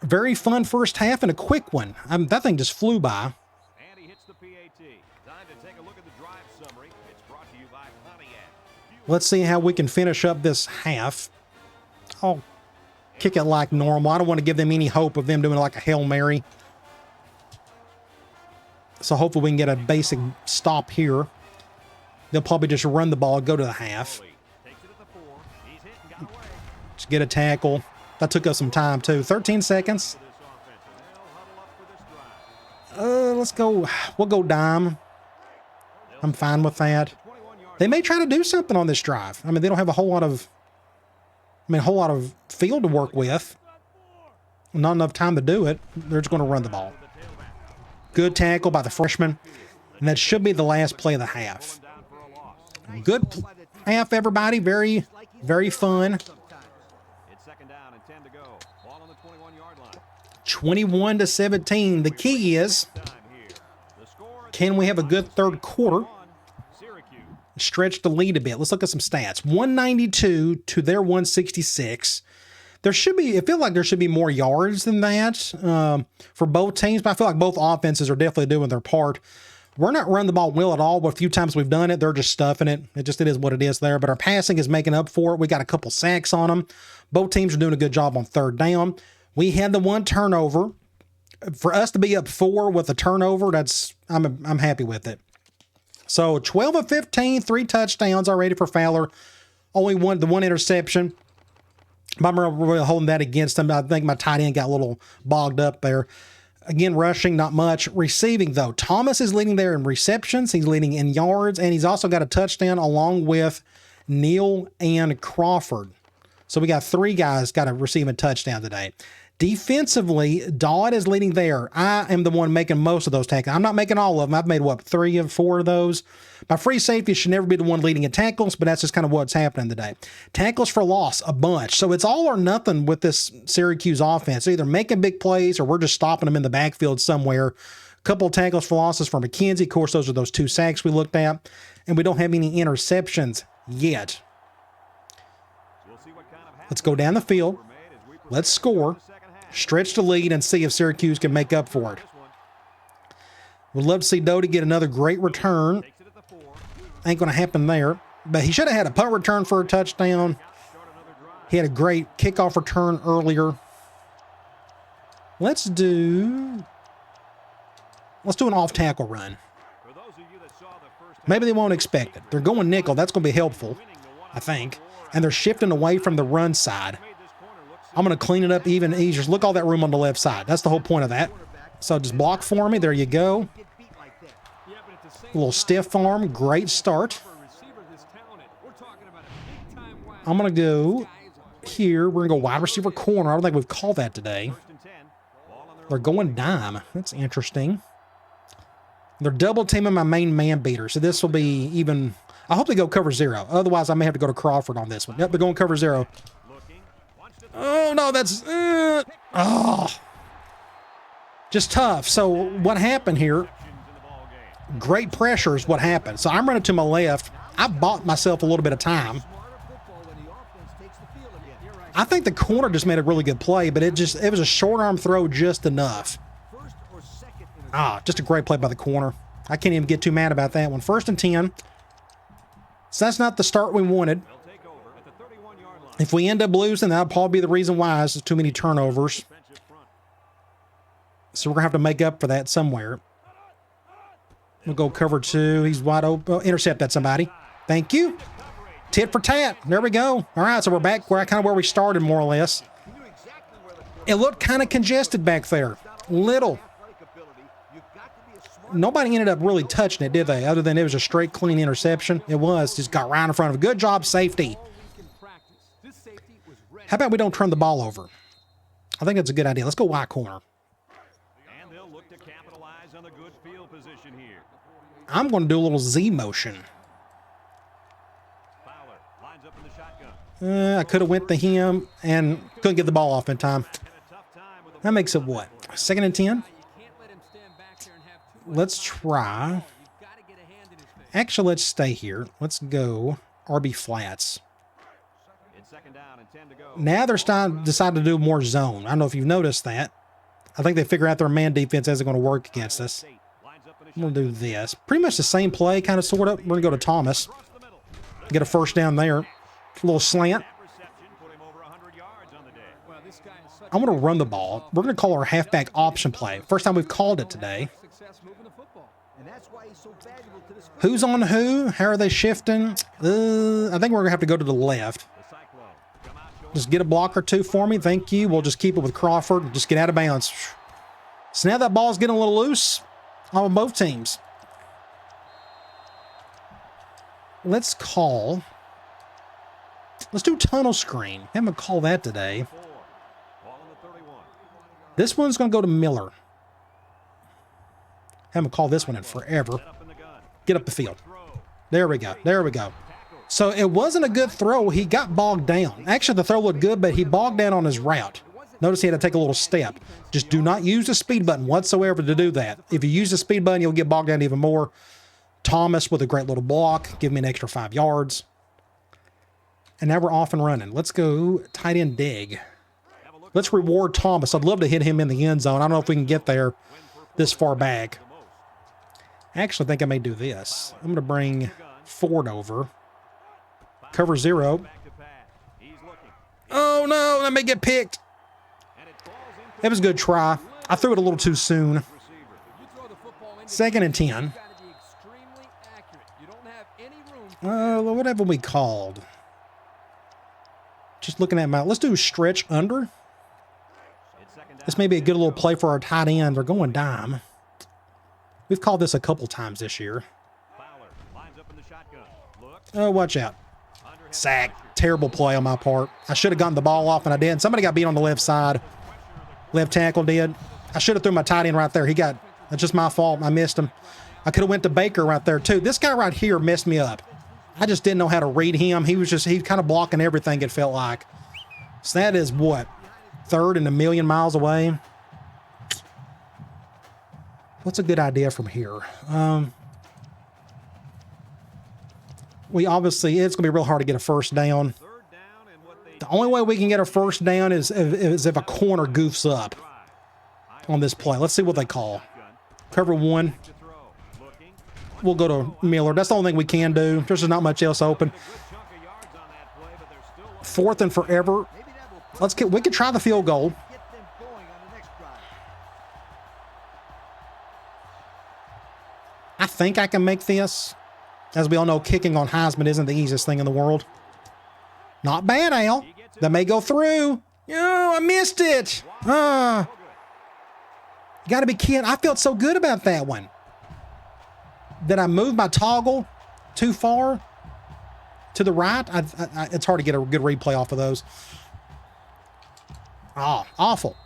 Very fun first half and a quick one. That thing just flew by. And he hits the PAT. Time to take a look at the drive summary. It's brought to you by Pontiac. Let's see how we can finish up this half. I'll kick it like normal. I don't want to give them any hope of them doing like a Hail Mary. So hopefully we can get a basic stop here. They'll probably just run the ball, go to the half. Takes it at the 4. He's hit and got away. Just get a tackle. That took us some time too. 13 seconds. For this offense, and they'll huddle up for this drive. Let's go. We'll go dime. I'm fine with that. 21-yard They may try to do something on this drive. I mean, they don't have a whole lot of field to work with. Not enough time to do it. They're just going to run the ball. the tailback. Good tackle by the freshman. And that should be the last play of the half. Down for a loss. Good half, everybody. Very, very fun. It's second down and 10 to go. Ball on the 21-yard line. 21-17. The key is, Time here. The score can we have a good third quarter? on Syracuse. Stretch the lead a bit. Let's look at some stats. 192 to their 166. There should be, it feels like there should be more yards than that for both teams, but I feel like both offenses are definitely doing their part. We're not running the ball well at all, but a few times we've done it, they're just stuffing it. It is what it is there, but our passing is making up for it. We got a couple sacks on them. Both teams are doing a good job on 3rd down. We had the 1 turnover. For us to be up 4 with a turnover, I'm happy with it. So 12 of 15, 3 touchdowns already for Fowler. Only the one interception. I'm really holding that against him. I think my tight end got a little bogged up there. Again, rushing, not much. Receiving, though. Thomas is leading there in receptions. He's leading in yards, and he's also got a touchdown along with Neal and Crawford. So we got 3 guys got a receiving touchdown today. Defensively, Dodd is leading there. I am the one making most of those tackles. I'm not making all of them. I've made, 3 or 4 of those. My free safety should never be the one leading in tackles, but that's just kind of what's happening today. Tackles for loss, a bunch. So it's all or nothing with this Syracuse offense. Either making big plays or we're just stopping them in the backfield somewhere. A couple of tackles for losses for McKenzie. Of course, those are those 2 sacks we looked at. And we don't have any interceptions yet. We'll see what kind of Let's go down the field. were made as we prepare Let's score. for the second half. Stretch the lead and see if Syracuse can make up for it. This one Would love to see Doty get another great return. takes it at the 4. Ain't going to happen there. But he should have had a punt return for a touchdown. He had a great kickoff return earlier. Let's do an off-tackle run. For those of you that saw the first Maybe they won't expect it. They're going nickel. That's going to be helpful, I think. And they're shifting away from the run side. I'm going to clean it up even easier. Look, all that room on the left side. That's the whole point of that. So just block for me. There you go. A little stiff arm. Great start. I'm going to go here. We're going to go wide receiver corner. I don't think we've called that today. They're going dime. That's interesting. They're double teaming my main man beater. So this will be even... I hope they go cover 0. Otherwise, I may have to go to Crawford on this one. Yep, they're going cover 0. Oh, no, that's... just tough. So what happened here... Great pressure is what happened. So I'm running to my left. I bought myself a little bit of time. I think the corner just made a really good play, but it was a short arm throw just enough. Just a great play by the corner. I can't even get too mad about that one. 1st and 10. So that's not the start we wanted. If we end up losing, that'll probably be the reason why. It's too many turnovers. So we're going to have to make up for that somewhere. We'll go cover 2. He's wide open. Intercept that, somebody. Thank you. Tit for tat. There we go. All right, so we're back where we started, more or less. It looked kind of congested back there. Little. Nobody ended up really touching it, did they? Other than it was a straight, clean interception. It was. Just got right in front of it. Good job, safety. How about we don't turn the ball over? I think that's a good idea. Let's go wide corner. And they'll look to capitalize on the good field position here. I'm going to do a little Z motion. Fowler lines up in the shotgun. I could have went to him and couldn't get the ball off in time. That makes it what? 2nd and 10? Let's try. Actually, let's stay here. Let's go RB flats. Now they're deciding to do more zone. I don't know if you've noticed that. I think they figure out their man defense isn't going to work against us. I'm going to do this. Pretty much the same play, kind of, sort of. We're going to go to Thomas. Get a first down there. A little slant. I want to run the ball. We're going to call our halfback option play. First time we've called it today. Who's on who? How are they shifting? I think we're going to have to go to the left. Just get a block or 2 for me. Thank you. We'll just keep it with Crawford and just get out of bounds. So now that ball's getting a little loose on both teams. Let's do tunnel screen. Haven't called that today. This one's going to go to Miller. Haven't called this one in forever. Get up the field. There we go. There we go. So it wasn't a good throw. He got bogged down. Actually, the throw looked good, but he bogged down on his route. Notice he had to take a little step. Just do not use the speed button whatsoever to do that. If you use the speed button, you'll get bogged down even more. Thomas with a great little block. Give me an extra 5 yards. And now we're off and running. Let's go tight end dig. Let's reward Thomas. I'd love to hit him in the end zone. I don't know if we can get there this far back. I actually think I may do this. I'm going to bring Ford over. Cover 0. Oh, no. That may get picked. It was a good try. I threw it a little too soon. 2nd and 10. What have we called? Just looking at let's do stretch under. This may be a good little play for our tight end. They're going dime. We've called this a couple times this year. Oh, watch out. Sack. Terrible play on my part. I should have gotten the ball off, and I didn't. Somebody got beat on the left side. Left tackle did. I should have threw my tight end right there. That's just my fault. I missed him. I could have went to Baker right there, too. This guy right here messed me up. I just didn't know how to read him. He's kind of blocking everything, it felt like. So that is what? 3rd and a million miles away. What's a good idea from here? It's going to be real hard to get a first down. The only way we can get a first down is if a corner goofs up on this play. Let's see what they call. Cover 1. We'll go to Miller. That's the only thing we can do. There's just not much else open. 4th and forever. We could try the field goal. Get them going on the next drive. I think I can make this. As we all know, kicking on Heisman isn't the easiest thing in the world. Not bad, Al. That may go through. Oh, I missed it. You got to be kidding. I felt so good about that one. Did I move my toggle too far to the right? It's hard to get a good replay off of those. Oh, awful.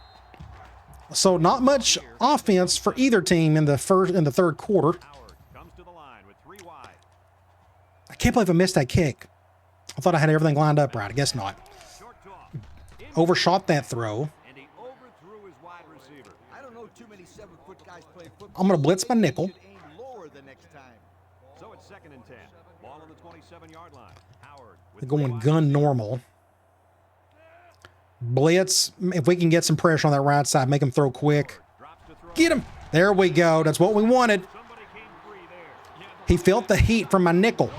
So not much offense for either team in the third quarter. I can't believe I missed that kick. I thought I had everything lined up right. I guess not. Overshot that throw. I'm going to blitz my nickel. So it's 2nd and 10. Ball on the 27-yard line. Howard with They're going gun normal. Blitz. If we can get some pressure on that right side, make him throw quick. Get him. There we go. That's what we wanted. He felt the heat from my nickel.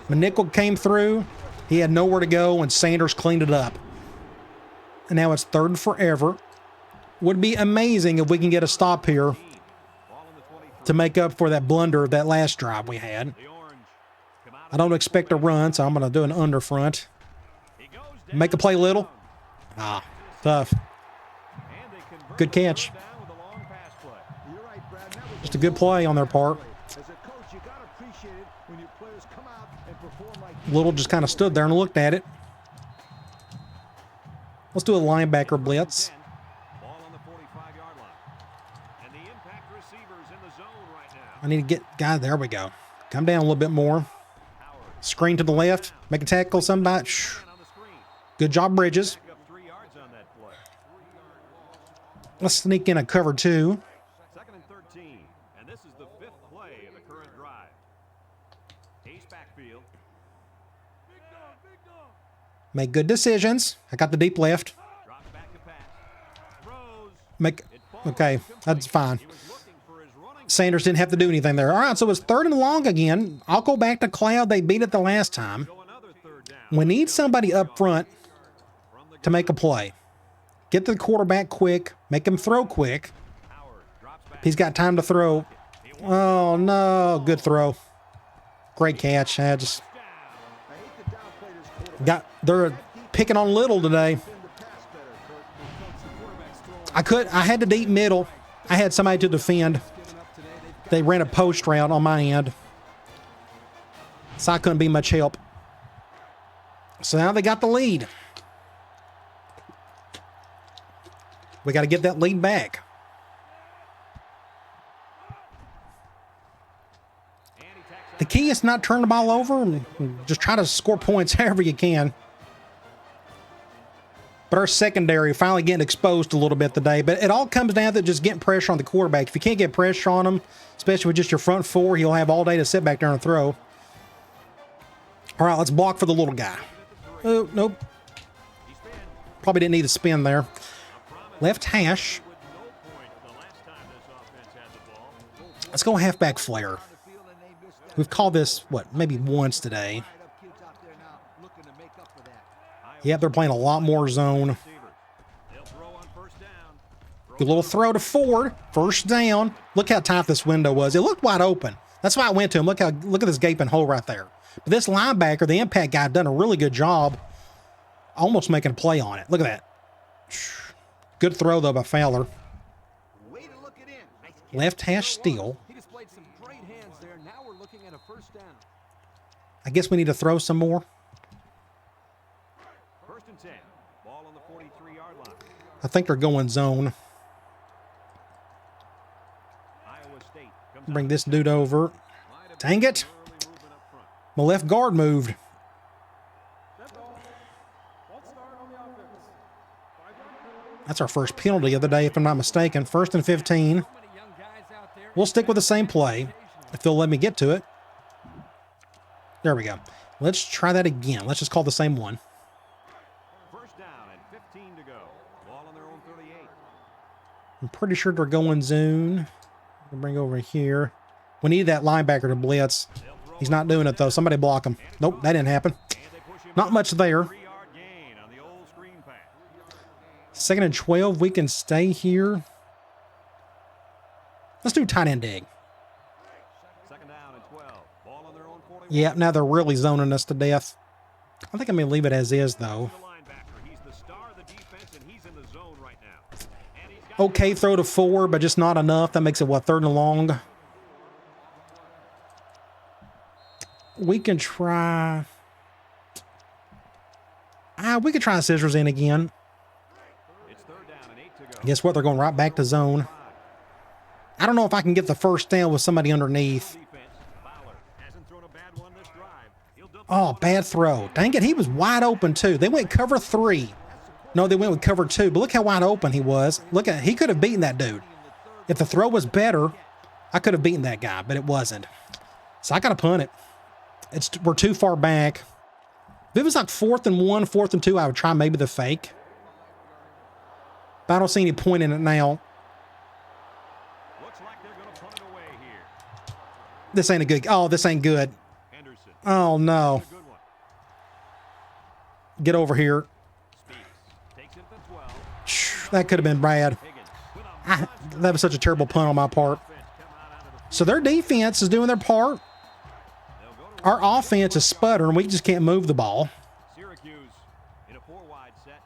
My nickel came through. He had nowhere to go, and Sanders cleaned it up. And now it's 3rd and forever. Would be amazing if we can get a stop here to make up for that blunder of that last drive we had. I don't expect a run, so I'm going to do an under front. Make a play little. Ah, tough. Good catch. Just a good play on their part. Little just kind of stood there and looked at it. Let's do a linebacker blitz. I need to get guy. There we go. Come down a little bit more. Screen to the left. Make a tackle. Somebody. Good job, Bridges. Let's sneak in a cover 2. 2nd and 13, and this is the 5th play of the current drive. Ace backfield. Make good decisions. I got the deep left. Drops back to pass. Throws. Okay, that's fine. Sanders didn't have to do anything there. All right, so it's 3rd and long again. I'll go back to Cloud. They beat it the last time. We need somebody up front to make a play. Get to the quarterback quick. Make him throw quick. He's got time to throw. Oh, no. Good throw. Great catch. They're picking on Little today. I had the deep middle. I had somebody to defend. They ran a post route on my end, so I couldn't be much help. So now they got the lead. We got to get that lead back. The key is not turn the ball over and just try to score points however you can. But our secondary finally getting exposed a little bit today. But it all comes down to just getting pressure on the quarterback. If you can't get pressure on him, especially with just your front 4, he'll have all day to sit back there and throw. All right, let's block for the little guy. Oh, nope. Probably didn't need a spin there. Left hash. Let's go halfback flare. We've called this, maybe once today. Yep, they're playing a lot more zone. Good little throw to Ford. First down. Look how tight this window was. It looked wide open. That's why I went to him. Look at this gaping hole right there. But this linebacker, the impact guy, done a really good job almost making a play on it. Look at that. Good throw, though, by Fowler. Left hash steal. I guess we need to throw some more. I think they're going zone. Bring this dude over. Dang it. My left guard moved. That's our first penalty of the day, if I'm not mistaken. 1st and 15. We'll stick with the same play if they'll let me get to it. There we go. Let's try that again. Let's just call the same one. First down and 15 to go. Ball on their own 38. I'm pretty sure they're going zone. We'll bring over here. We need that linebacker to blitz. He's not doing it, though. Somebody block him. Nope, that didn't happen. And they push him Not much there. 3-yard gain on the old screen pass. 2nd and 12. We can stay here. Let's do tight end dig. 2nd down and 12. Ball on their own 41. Yeah, now they're really zoning us to death. I think I'm going to leave it as is, though. The linebacker. He's the star of the defense, and he's in the zone right now. And he's got Okay, throw to 4, but just not enough. That makes it, what, 3rd and long? We can try... we could try scissors in again. it's 3rd down and 8 to go. Guess what? They're going right back to zone. I don't know if I can get the first down with somebody underneath. Defense. Fowler hasn't thrown a bad one this drive. He'll double Oh, bad throw. Dang it, he was wide open, too. They went cover 3. No, they went with cover 2, but look how wide open he was. Look at, he could have beaten that dude. If the throw was better, I could have beaten that guy, but it wasn't. So I got to punt it. We're too far back. If it was like 4th and 1, 4th and 2, I would try maybe the fake. But I don't see any point in it now. Looks like they're going to punt it away here. This ain't a good, oh, this ain't good. Henderson. Oh, no. Good one. Get over here. Speaks. Takes it to 12. That could have been bad. Higgins. With a That was such a terrible punt on my part. offense coming out onto the So their defense is doing their part. They'll go to Our offense is sputtering. We just can't move the ball. Syracuse in a 4-wide set.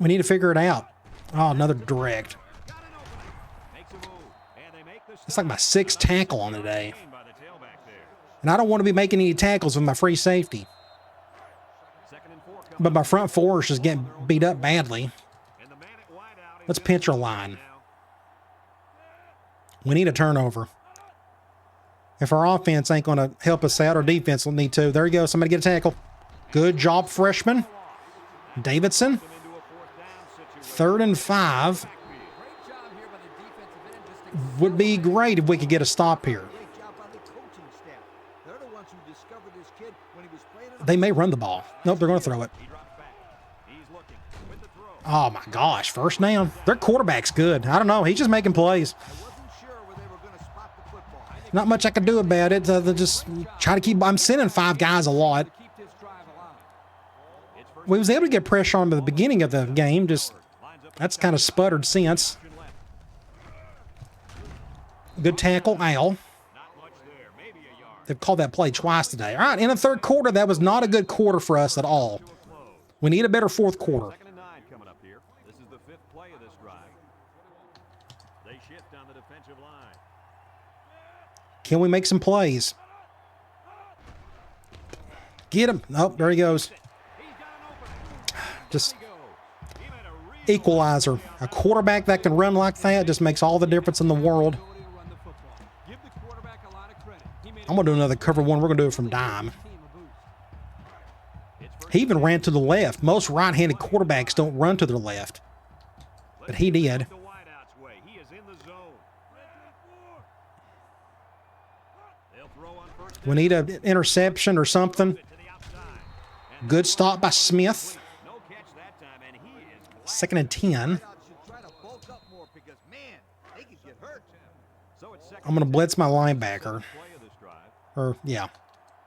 We need to figure it out. Oh, another direct. Got an opening. Makes a move. And they make the It's like my 6th tackle on the day. gain by the tailback there. And I don't want to be making any tackles with my free safety. 2nd and 4 coming. But my front four is just getting beat up badly. And the man at wide out is Let's gonna pinch our go line. now. We need a turnover. If our offense ain't going to help us out, our defense will need to. There you go. Somebody get a tackle. Good job, freshman. Davidson. Into a 4th down 3rd situation. and 5. Great job here by the defensive end. Just Would be great if we could get a stop here. Great job by the coaching staff. They're the ones who discovered this kid when he was playing in They may run the ball. Nope, they're going to throw it. He drops back. He's looking with the throw. Oh, my gosh. First down. Their quarterback's good. I don't know. He's just making plays. I wasn't sure where they were going to spot the football. Not much I can do about it. They just try to keep... I'm sending 5 guys a lot. keep this drive alive. It's first We was able to get pressure on him at the beginning of the game. Just lines up that's kind of sputtered since. left. Good tackle, Al. Not much there. Maybe a yard. They've called that play twice today. All right, in the 3rd quarter, that was not a good quarter for us at all. To a close. We need a better 4th quarter. 2nd and 9 coming up here. This is the 5th play of this drive. They shift on the defensive line. Can we make some plays? Get him. Oh, there he goes. He's got an opening. Just Go. He made a real equalizer. A quarterback that can run like that just makes all the difference in the world. Ability to run the football. Give the quarterback a lot of credit. He made I'm going to do another cover 1. We're going to do it from dime. his team a boost. It's first He even ran to the left. Most right-handed quarterbacks don't run to their left. But he did. the wideout's way. He is in the zone. They'll throw on first We need an interception or something. to the outside. Good stop by Smith. No catch that time, and he is 2nd and 10. Wideouts should try to bulk up more because, man, they could get hurt. so it's 2nd I'm going to blitz my linebacker. play of this drive. Or, yeah,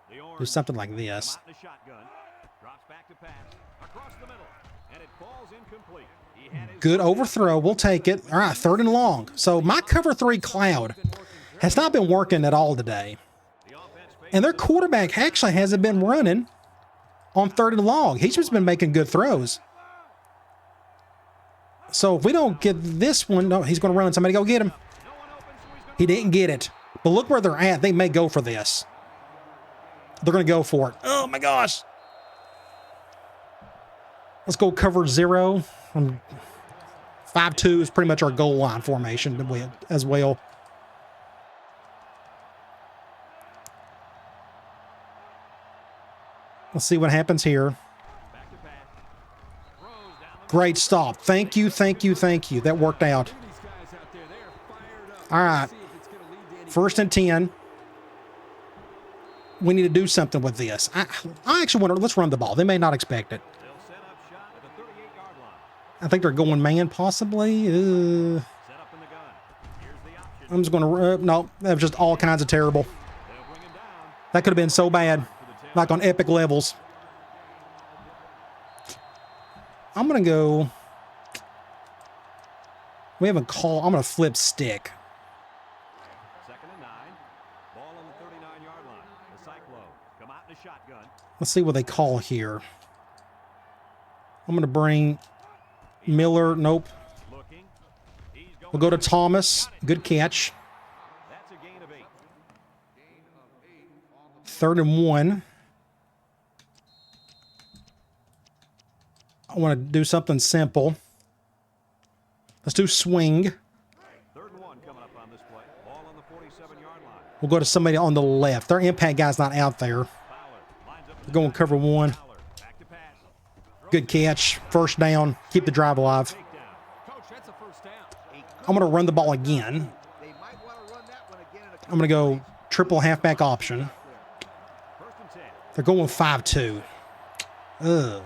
The do orange something like this. out in the shotgun. Drops back to pass. Across the middle. And it falls incomplete. He had his Good overthrow. We'll take it. All right, 3rd and long. So my cover 3 cloud has not been working at all today. the offense fakes And their quarterback actually hasn't been running on 3rd and long. He's just been making good throws. So if we don't get this one, no, he's going to run. Somebody go get him. no one open, so he's going He didn't get it. But look where they're at. They may go for this. They're going to go for it. Oh, my gosh. Let's go cover 0. 5-2 is pretty much our goal line formation as well. Let's see what happens here. back to pass. Throws down the Great stop. Thank you, thank you, thank you. That worked out. These guys out there, they're fired up. All right. See if it's going to lead to any 1st and 10. We need to do something with this. I actually want to, let's run the ball. They may not expect it. They'll set up shop at the 38-yard line. I think they're going man, possibly. Set up in the gun. Here's the option. I'm just going to, no, that was just all kinds of terrible. They'll bring him down That could have been so bad. to the like on epic levels. I'm going to go. We have a call. I'm going to flip stick. 2nd and 9. Ball on the 39-yard line. The Cyclone come out in a shotgun. Let's see what they call here. I'm going to bring Miller. Nope. Looking. He's going We'll go to Thomas. Good catch. That's a gain of 8. 3rd and 1. I want to do something simple. Let's do swing. 3rd and 1 coming up on this play. Ball on the 47-yard line. We'll go to somebody on the left. Their impact guy's not out there. Fowler lines up. We're going cover 1. Fowler back to pass. Good catch. 1st down. Keep the drive alive. Takedown. Coach, that's a first down. I'm going to run the ball again. They might want to run that one again in a I'm going to go triple halfback option. 1st and 10. They're going 5-2. Ugh. Fowler.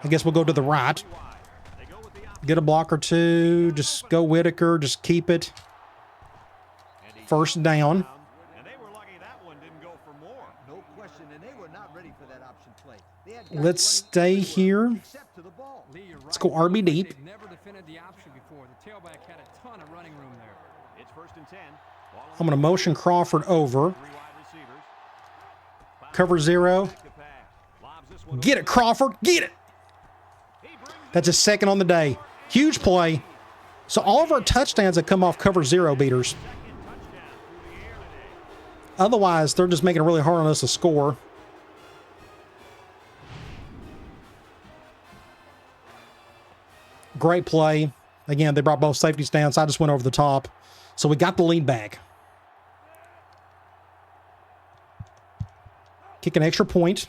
I guess we'll go to the right. Wide. They go with the option. Get a block or two. Just go Whitaker. Just keep it. And he 1st down. And they were lucky that one didn't go for more. no question, and they were not ready for that option play. They had guys Let's running stay everywhere here. except to the ball. Lee, you're Let's right. go RB deep. They've never defended the option before. The tailback had a ton of running room there. It's 1st and 10. Ball on I'm going to motion Crawford over. 3 wide receivers. Fowler Cover 0. back to pass. Lobs this one Get it, Crawford. Get it. He brings That's his 2nd on the day. Huge play. So all of our touchdowns have come off cover 0 beaters. touchdown through the air today. Otherwise, they're just making it really hard on us to score. Great play. Again, they brought both safeties down, so I just went over the top. So we got the lead back. Kick an extra point.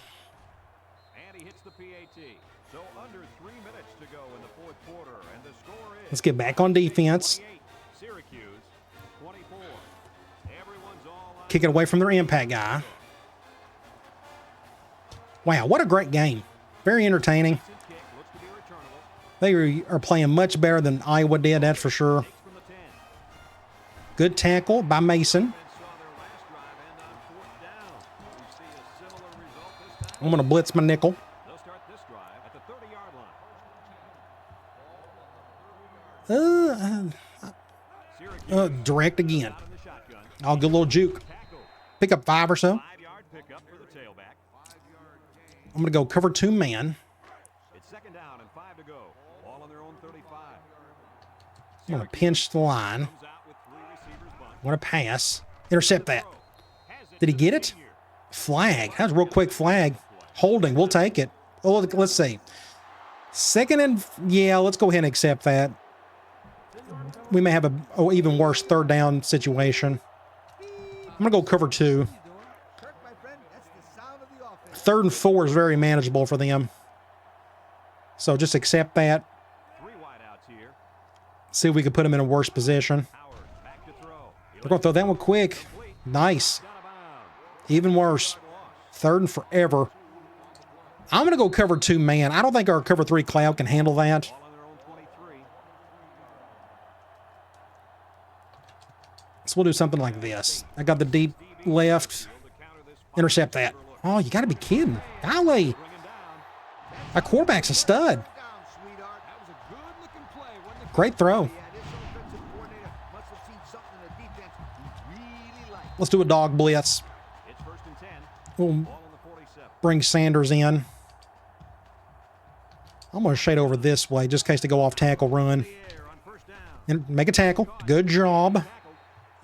And he hits the PAT. So under 3 minutes to go in the 4th quarter, and the score is Let's get back on defense. 28. Syracuse 24. Everyone's all on. Kick it away from their impact guy. Wow, what a great game. Very entertaining. Kick looks to be returnable. They are playing much better than Iowa did, that's for sure. Takes from the 10. Good tackle by Mason. And saw their last drive end on 4th down. We see a similar result this time. I'm going to blitz my nickel. They'll start this drive at the 30-yard line. Syracuse Direct again. out in the shotgun. I'll get a little juke. Tackle. Pick up 5 or so. 5-yard pickup for the tailback. I'm going to go cover 2 man. It's 2nd down and 5 to go. All on their own 35. I'm going to pinch the line. Comes out with 3 receivers bunt. Want to pass. Intercept that. Has it Did he to get the it? senior. Flag. That was a real quick flag. Holding. We'll take it. Oh, let's see. 2nd and... Yeah, let's go ahead and accept that. We may have a even worse 3rd down situation. I'm going to go cover 2. Kirk, my friend, that's the sound of the offense. 3rd and 4 is very manageable for them. So just accept that. 3 wideouts here. See if we can put them in a worse position. Howard back to throw. They're going to throw that one quick. Nice. Down of bounds. Even worse. Loss. 3rd and forever. I'm going to go cover 2 man. I don't think our cover 3 cloud can handle that. All on their own 23. So we'll do something like this. I got the deep left. To counter this Intercept that. Oh, you got to be kidding. Golly. bring him down. Our quarterback's a stud. Down, sweetheart. That was a good-looking play, wasn't it? Great throw. Yeah, this offensive coordinator must have seen something in the defense he really liked. Let's do a dog blitz. It's 1st and 10. We'll Ball on the 47. bring Sanders in. I'm going to shade over this way just in case they go off tackle run. The air on 1st down. And make a tackle. Good job. Tackle.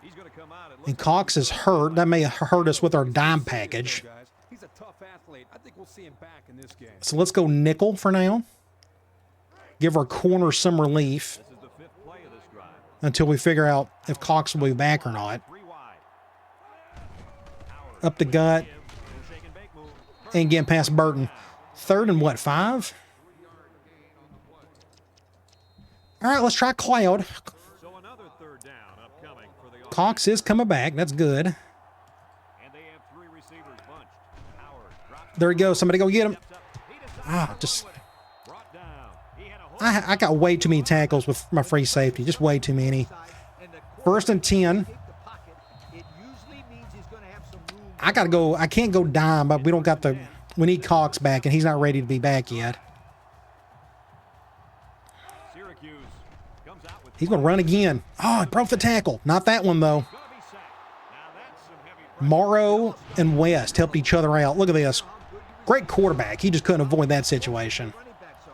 He's going to come out. It looks And Cox is hurt. That may hurt us with our dime package. Guys, he's a tough athlete. I think we'll see him back in this game. So let's go nickel for now. Give our corner some relief This is the 5th play of this drive. until we figure out if Cox will be back or not. 3 wide. Howard. Up the gut Give. No shake and bake move. and getting past Burton. 3rd and what, 5? All right, let's try Cloud. So another 3rd down upcoming for the offense. Cox is coming back. That's good. And they have 3 receivers bunched. Howard drops. There we go. Somebody go get him. Steps up. He decides Ah, to just... throw it. Brought down. He had a hold. I got way too many tackles with my free safety. Just way too many. And the 1st and 10. take the pocket. It usually means he's going to have some room. I got to go. I can't go dime, but we don't got the... We need Cox back, and he's not ready to be back yet. Syracuse comes out with He's going to run again. Oh, he broke the tackle. Not that one, though. gonna be sacked. Now that's some heavy pressure. Morrow and West helped each other out. Look at this. Great quarterback. He just couldn't avoid that situation. Running backs are.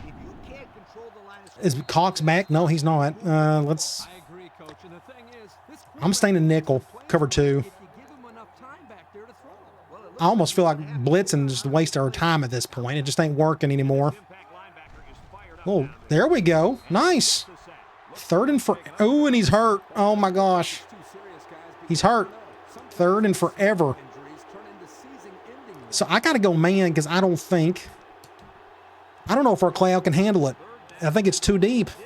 If you can't control the line of Is Cox back? No, he's not. Let's... I agree, Coach. And the thing is, this I'm staying in nickel. Cover 2. if you give him enough time back there to throw. I almost feel like blitzing is just a waste of our time at this point. It just ain't working anymore. Impact linebacker is fired up Oh, down there we go. Nice. the sack. 3rd and for... Oh, and he's hurt. Oh, my gosh. Too serious, guys. He's hurt. 3rd and forever. Injuries turn into season-ending. So I got to go man because I don't know if our cloud can handle it. I think it's too deep. Want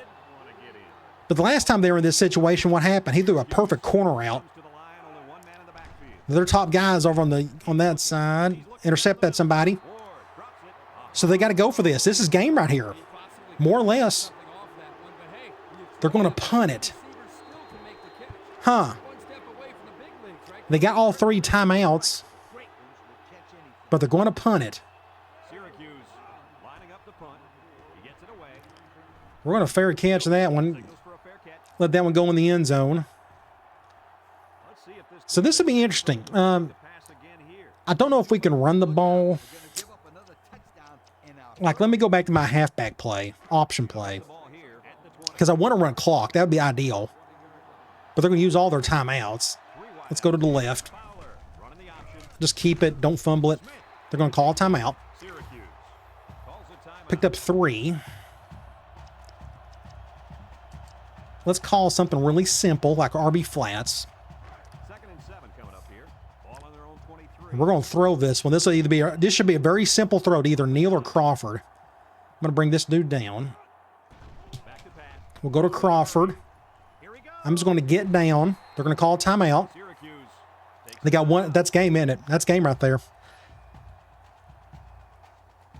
to get in. But the last time they were in this situation, what happened? He threw a perfect corner out. To the line, only one man in the backfield. Their top guys over on that side intercepted somebody. Ward drops it. So they got to go for this. This is game right here. More or less. Off that one, but hey, when you They're going to punt it. receivers still can make the catch. Huh. One step away from the big leagues, right? They got all 3 timeouts, great ones will catch anything. but they're going to punt it. Syracuse lining up the punt. He gets it away. We're going to fair catch that one. Signals for a fair catch. Let that one go in the end zone. Let's see if this So this will be interesting. pass again here. I don't know if we can run the ball. Gonna give up another touchdown and our Like, let me go back to my halfback play, option play, Ball here at the 20. because I want to run clock. That would be ideal. But they're going to use all their timeouts. Let's go to the left. Fowler running the option. Just keep it. Don't fumble it. They're going to call a timeout. Syracuse calls a timeout. Picked up 3. Let's call something really simple, like RB flats. 2nd and 7 coming up here. Ball on their own 23. We're going to throw this one. This will either be this should be a very simple throw to either Neal or Crawford. I'm going to bring this dude down. Back to pass. We'll go to Crawford. Here we go. I'm just going to get down. They're going to call a timeout. Syracuse takes They got one. That's game, isn't it? That's game right there.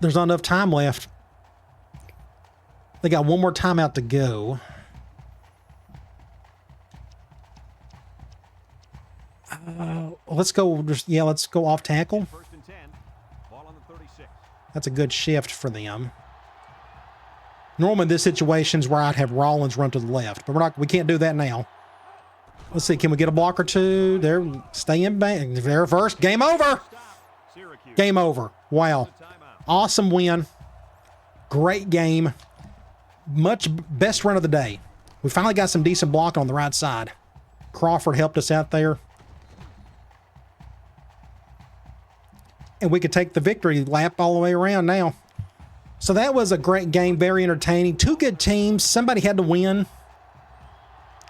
There's not enough time left. They got one more timeout to go. Let's go. Let's go off tackle. 1st and 10. Ball on the 36. That's a good shift for them. Normally, in this situation's where I'd have Rollins run to the left, but we can't do that now. Let's see. Can we get a block or two? They're staying back. They're first. Game over. Syracuse Game over. Wow. timeout. Awesome win. Great game. Much best run of the day. We finally got some decent blocking on the right side. Crawford helped us out there. And we could take the victory lap all the way around now. So that was a great game. Very entertaining. 2 good teams. Somebody had to win.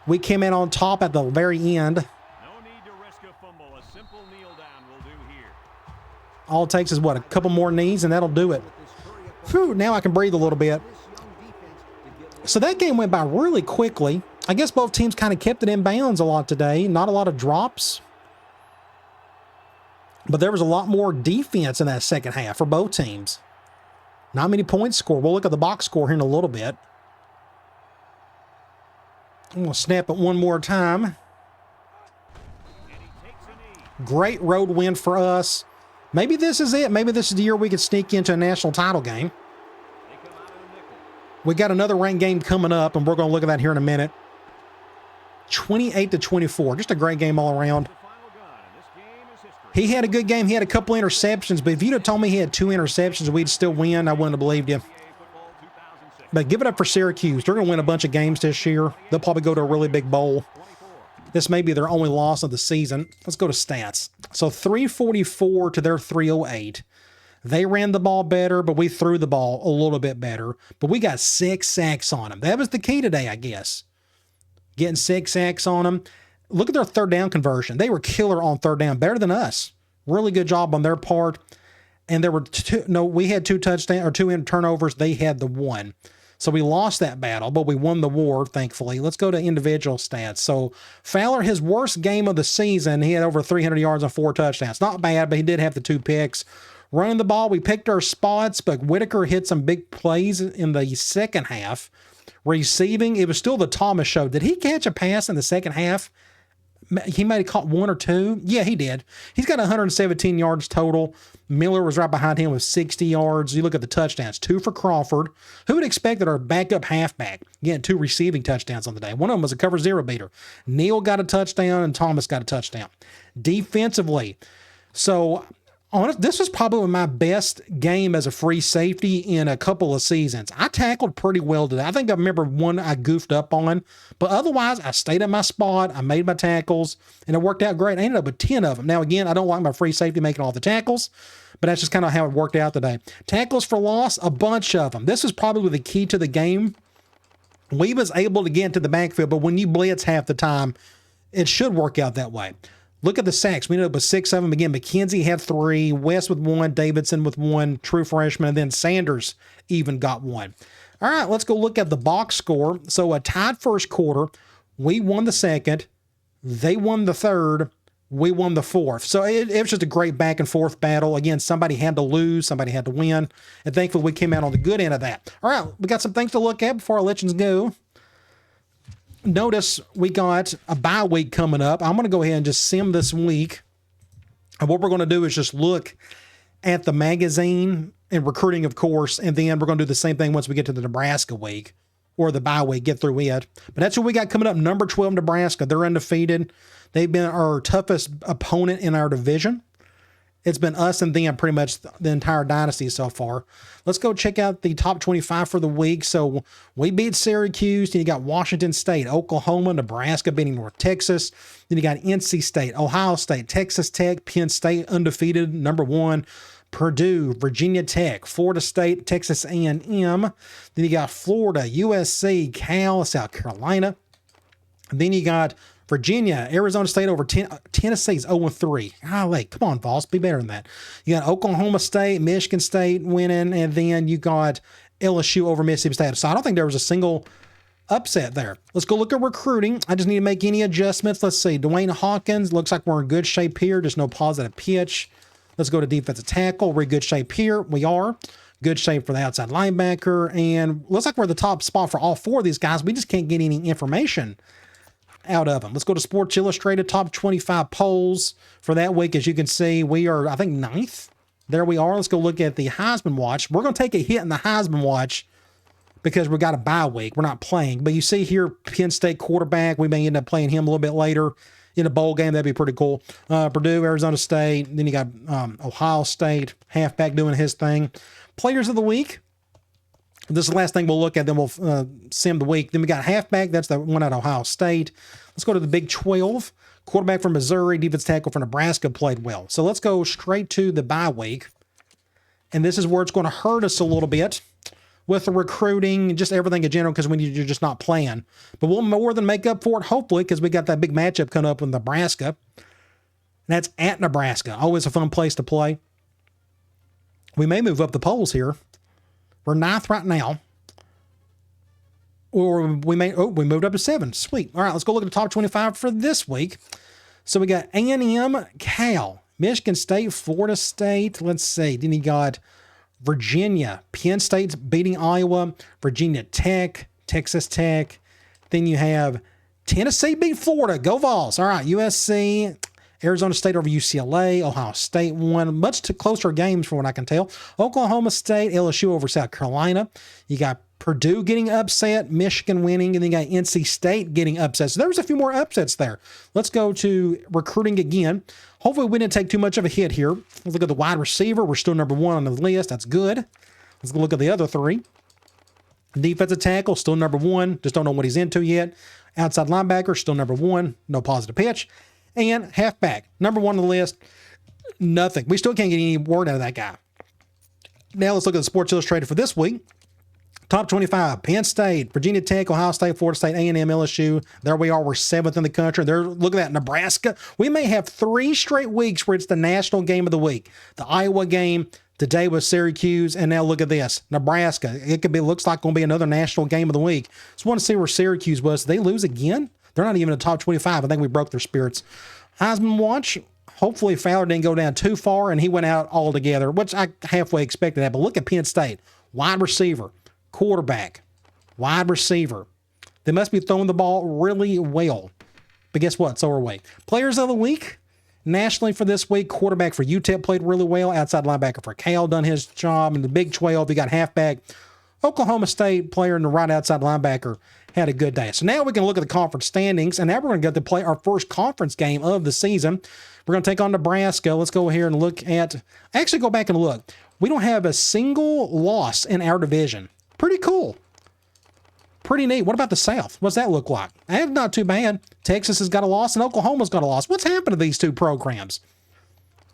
We came in on top at the very end. No need to risk a fumble. A simple kneel down will do here. All it takes is, what, a couple more knees, and that'll do it. Whew, now I can breathe a little bit. So that game went by really quickly. I guess both teams kind of kept it in bounds a lot today. Not a lot of drops. But there was a lot more defense in that second half for both teams. Not many points scored. We'll look at the box score here in a little bit. I'm going to snap it one more time. And he takes a knee. Great road win for us. Maybe this is it. Maybe this is the year we could sneak into a national title game. They come out of the nickel. We got another ranked game coming up, and we're going to look at that here in a minute. 28-24. Just a great game all around. The final gun, and this game is history. He had a good game. He had a couple interceptions, but if you'd have told me he had 2 interceptions and we'd still win, I wouldn't have believed you. NCAA football 2006. But give it up for Syracuse. They're going to win a bunch of games this year. They'll probably go to a really big bowl. 24. This may be their only loss of the season. Let's go to stats. So 344 to their 308. They ran the ball better, but we threw the ball a little bit better. But we got 6 sacks on them. That was the key today, I guess. Getting 6 sacks on them. Look at their third down conversion. They were killer on third down, better than us. Really good job on their part. And there were we had 2 touchdowns or 2 turnovers. They had the 1. So we lost that battle, but we won the war, thankfully. Let's go to individual stats. So Fowler, his worst game of the season, he had over 300 yards and 4 touchdowns. Not bad, but he did have the 2 picks. Running the ball, we picked our spots, but Whitaker hit some big plays in the second half. Receiving, it was still the Thomas show. Did he catch a pass in the second half? He might have caught 1 or 2. Yeah, he did. He's got 117 yards total. Miller was right behind him with 60 yards. You look at the touchdowns, 2 for Crawford. Who would expect that our backup halfback getting 2 receiving touchdowns on the day? One of them was a cover 0 beater. Neal got a touchdown and Thomas got a touchdown. Defensively, so this was probably my best game as a free safety in a couple of seasons. I tackled pretty well today. I think I remember one I goofed up on, but otherwise I stayed in my spot. I made my tackles and it worked out great. I ended up with 10 of them. Now, again, I don't like my free safety making all the tackles, but that's just kind of how it worked out today. Tackles for loss, a bunch of them. This is probably the key to the game. We was able to get into the backfield, but when you blitz half the time, it should work out that way. Look at the sacks. We ended up with 6 of them. Again, McKenzie had 3, West with 1, Davidson with 1, true freshman, and then Sanders even got 1. All right, let's go look at the box score. So a tied first quarter. We won the second. They won the third. We won the fourth. So it was just a great back and forth battle. Again, somebody had to lose. Somebody had to win. And thankfully, we came out on the good end of that. All right, we got some things to look at before I let you go. Notice we got a bye week coming up. I'm going to go ahead and just sim this week. And what we're going to do is just look at the magazine and recruiting, of course, and then we're going to do the same thing once we get to the Nebraska week or the bye week, get through it. But that's what we got coming up. Number 12, Nebraska. They're undefeated. They've been our toughest opponent in our division. It's been us and them pretty much the entire dynasty so far. Let's go check out the top 25 for the week. So we beat Syracuse. Then you got Washington State, Oklahoma, Nebraska beating North Texas. Then you got NC State, Ohio State, Texas Tech, Penn State undefeated, number 1. Purdue, Virginia Tech, Florida State, Texas A&M. Then you got Florida, USC, Cal, South Carolina. And then you got Virginia, Arizona State over Tennessee's 0-3. Golly, come on, Vols, be better than that. You got Oklahoma State, Michigan State winning, and then you got LSU over Mississippi State. So I don't think there was a single upset there. Let's go look at recruiting. I just need to make any adjustments. Let's see. Dwayne Hawkins, looks like we're in good shape here. Just no positive pitch. Let's go to defensive tackle. We're in good shape here. We are. Good shape for the outside linebacker. And looks like we're the top spot for all 4 of these guys. We just can't get any information out of them. Let's go to Sports Illustrated top 25 polls for that week. As you can see, we are, I think, 9th. There we are. Let's go look at the Heisman Watch. We're going to take a hit in the Heisman Watch because we got a bye week. We're not playing. But you see here, Penn State quarterback. We may end up playing him a little bit later in a bowl game. That'd be pretty cool. Purdue, Arizona State. Then you got Ohio State, halfback doing his thing. Players of the week. This is the last thing we'll look at, then we'll sim the week. Then we got halfback. That's the one at Ohio State. Let's go to the Big 12. Quarterback from Missouri, defense tackle for Nebraska played well. So let's go straight to the bye week. And this is where it's going to hurt us a little bit with the recruiting, just everything in general, because when you're just not playing. But we'll more than make up for it, hopefully, because we got that big matchup coming up with Nebraska. And that's at Nebraska. Always a fun place to play. We may move up the polls here. We're 9th right now. Or we moved up to 7. Sweet. All right, let's go look at the top 25 for this week. So we got A&M, Cal, Michigan State, Florida State. Let's see. Then you got Virginia, Penn State's beating Iowa, Virginia Tech, Texas Tech. Then you have Tennessee beat Florida. Go Vols. All right, USC, Arizona State over UCLA, Ohio State won. Much closer games from what I can tell. Oklahoma State, LSU over South Carolina. You got Purdue getting upset, Michigan winning, and then you got NC State getting upset. So there was a few more upsets there. Let's go to recruiting again. Hopefully we didn't take too much of a hit here. Let's look at the wide receiver. We're still number 1 on the list. That's good. Let's go look at the other 3. Defensive tackle, still number 1. Just don't know what he's into yet. Outside linebacker, still number 1. No positive pitch. And halfback, number 1 on the list. Nothing. We still can't get any word out of that guy. Now let's look at the Sports Illustrated for this week. Top 25, Penn State, Virginia Tech, Ohio State, Florida State, A&M, LSU. There we are. We're 7th in the country. Look at that, Nebraska. We may have 3 straight weeks where it's the national game of the week. The Iowa game, today was Syracuse, and now look at this, Nebraska. Looks like going to be another national game of the week. Just want to see where Syracuse was. Did they lose again? They're not even in the top 25. I think we broke their spirits. Heisman Watch. Hopefully Fowler didn't go down too far, and he went out altogether, which I halfway expected that. But look at Penn State. Wide receiver, quarterback, wide receiver. They must be throwing the ball really well. But guess what? So are we. Players of the week. Nationally for this week, quarterback for UTEP played really well. Outside linebacker for Cal done his job. In the Big 12, you got halfback. Oklahoma State player and the right outside linebacker had a good day. So now we can look at the conference standings, and now we're going to get to play our first conference game of the season. We're going to take on Nebraska. Let's go here and look at, actually go back and look. We don't have a single loss in our division. Pretty cool. Pretty neat. What about the South? What's that look like? That's not too bad. Texas has got a loss and Oklahoma's got a loss. What's happened to these two programs?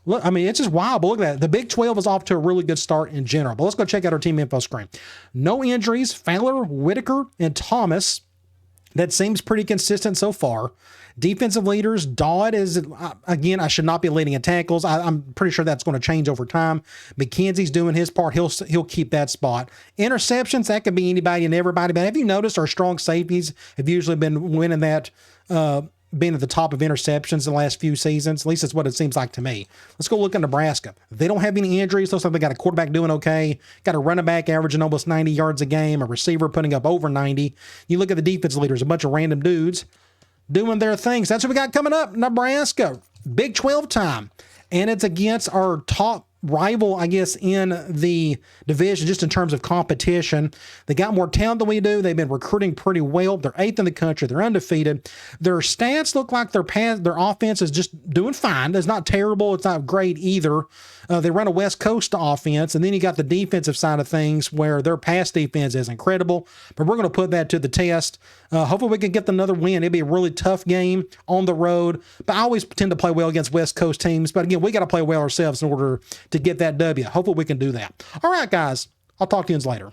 Look, I mean, it's just wild, but look at that. The Big 12 is off to a really good start in general. But let's go check out our team info screen. No injuries. Fowler, Whitaker, and Thomas. That seems pretty consistent so far. Defensive leaders, Dodd is, again, I should not be leading in tackles. I'm pretty sure that's going to change over time. McKenzie's doing his part. He'll keep that spot. Interceptions, that could be anybody and everybody. But have you noticed our strong safeties have usually been winning that, being at the top of interceptions the last few seasons? At least that's what it seems like to me. Let's go look at Nebraska. They don't have any injuries. Looks like they got a quarterback doing okay. Got a running back averaging almost 90 yards a game. A receiver putting up over 90. You look at the defense leaders, a bunch of random dudes doing their things. That's what we got coming up. Nebraska, Big 12 time. And it's against our top rival, I guess, in the division, just in terms of competition. They got more talent than we do. They've been recruiting pretty well. They're 8th in the country. They're undefeated. Their stats look like their offense is just doing fine. It's not terrible. It's not great either. They run a West Coast offense, and then you got the defensive side of things where their pass defense is incredible, but we're going to put that to the test. Hopefully we can get another win. It'd be a really tough game on the road, but I always tend to play well against West Coast teams. But again, we got to play well ourselves in order to get that W. Hopefully we can do that. All right, guys, I'll talk to you later.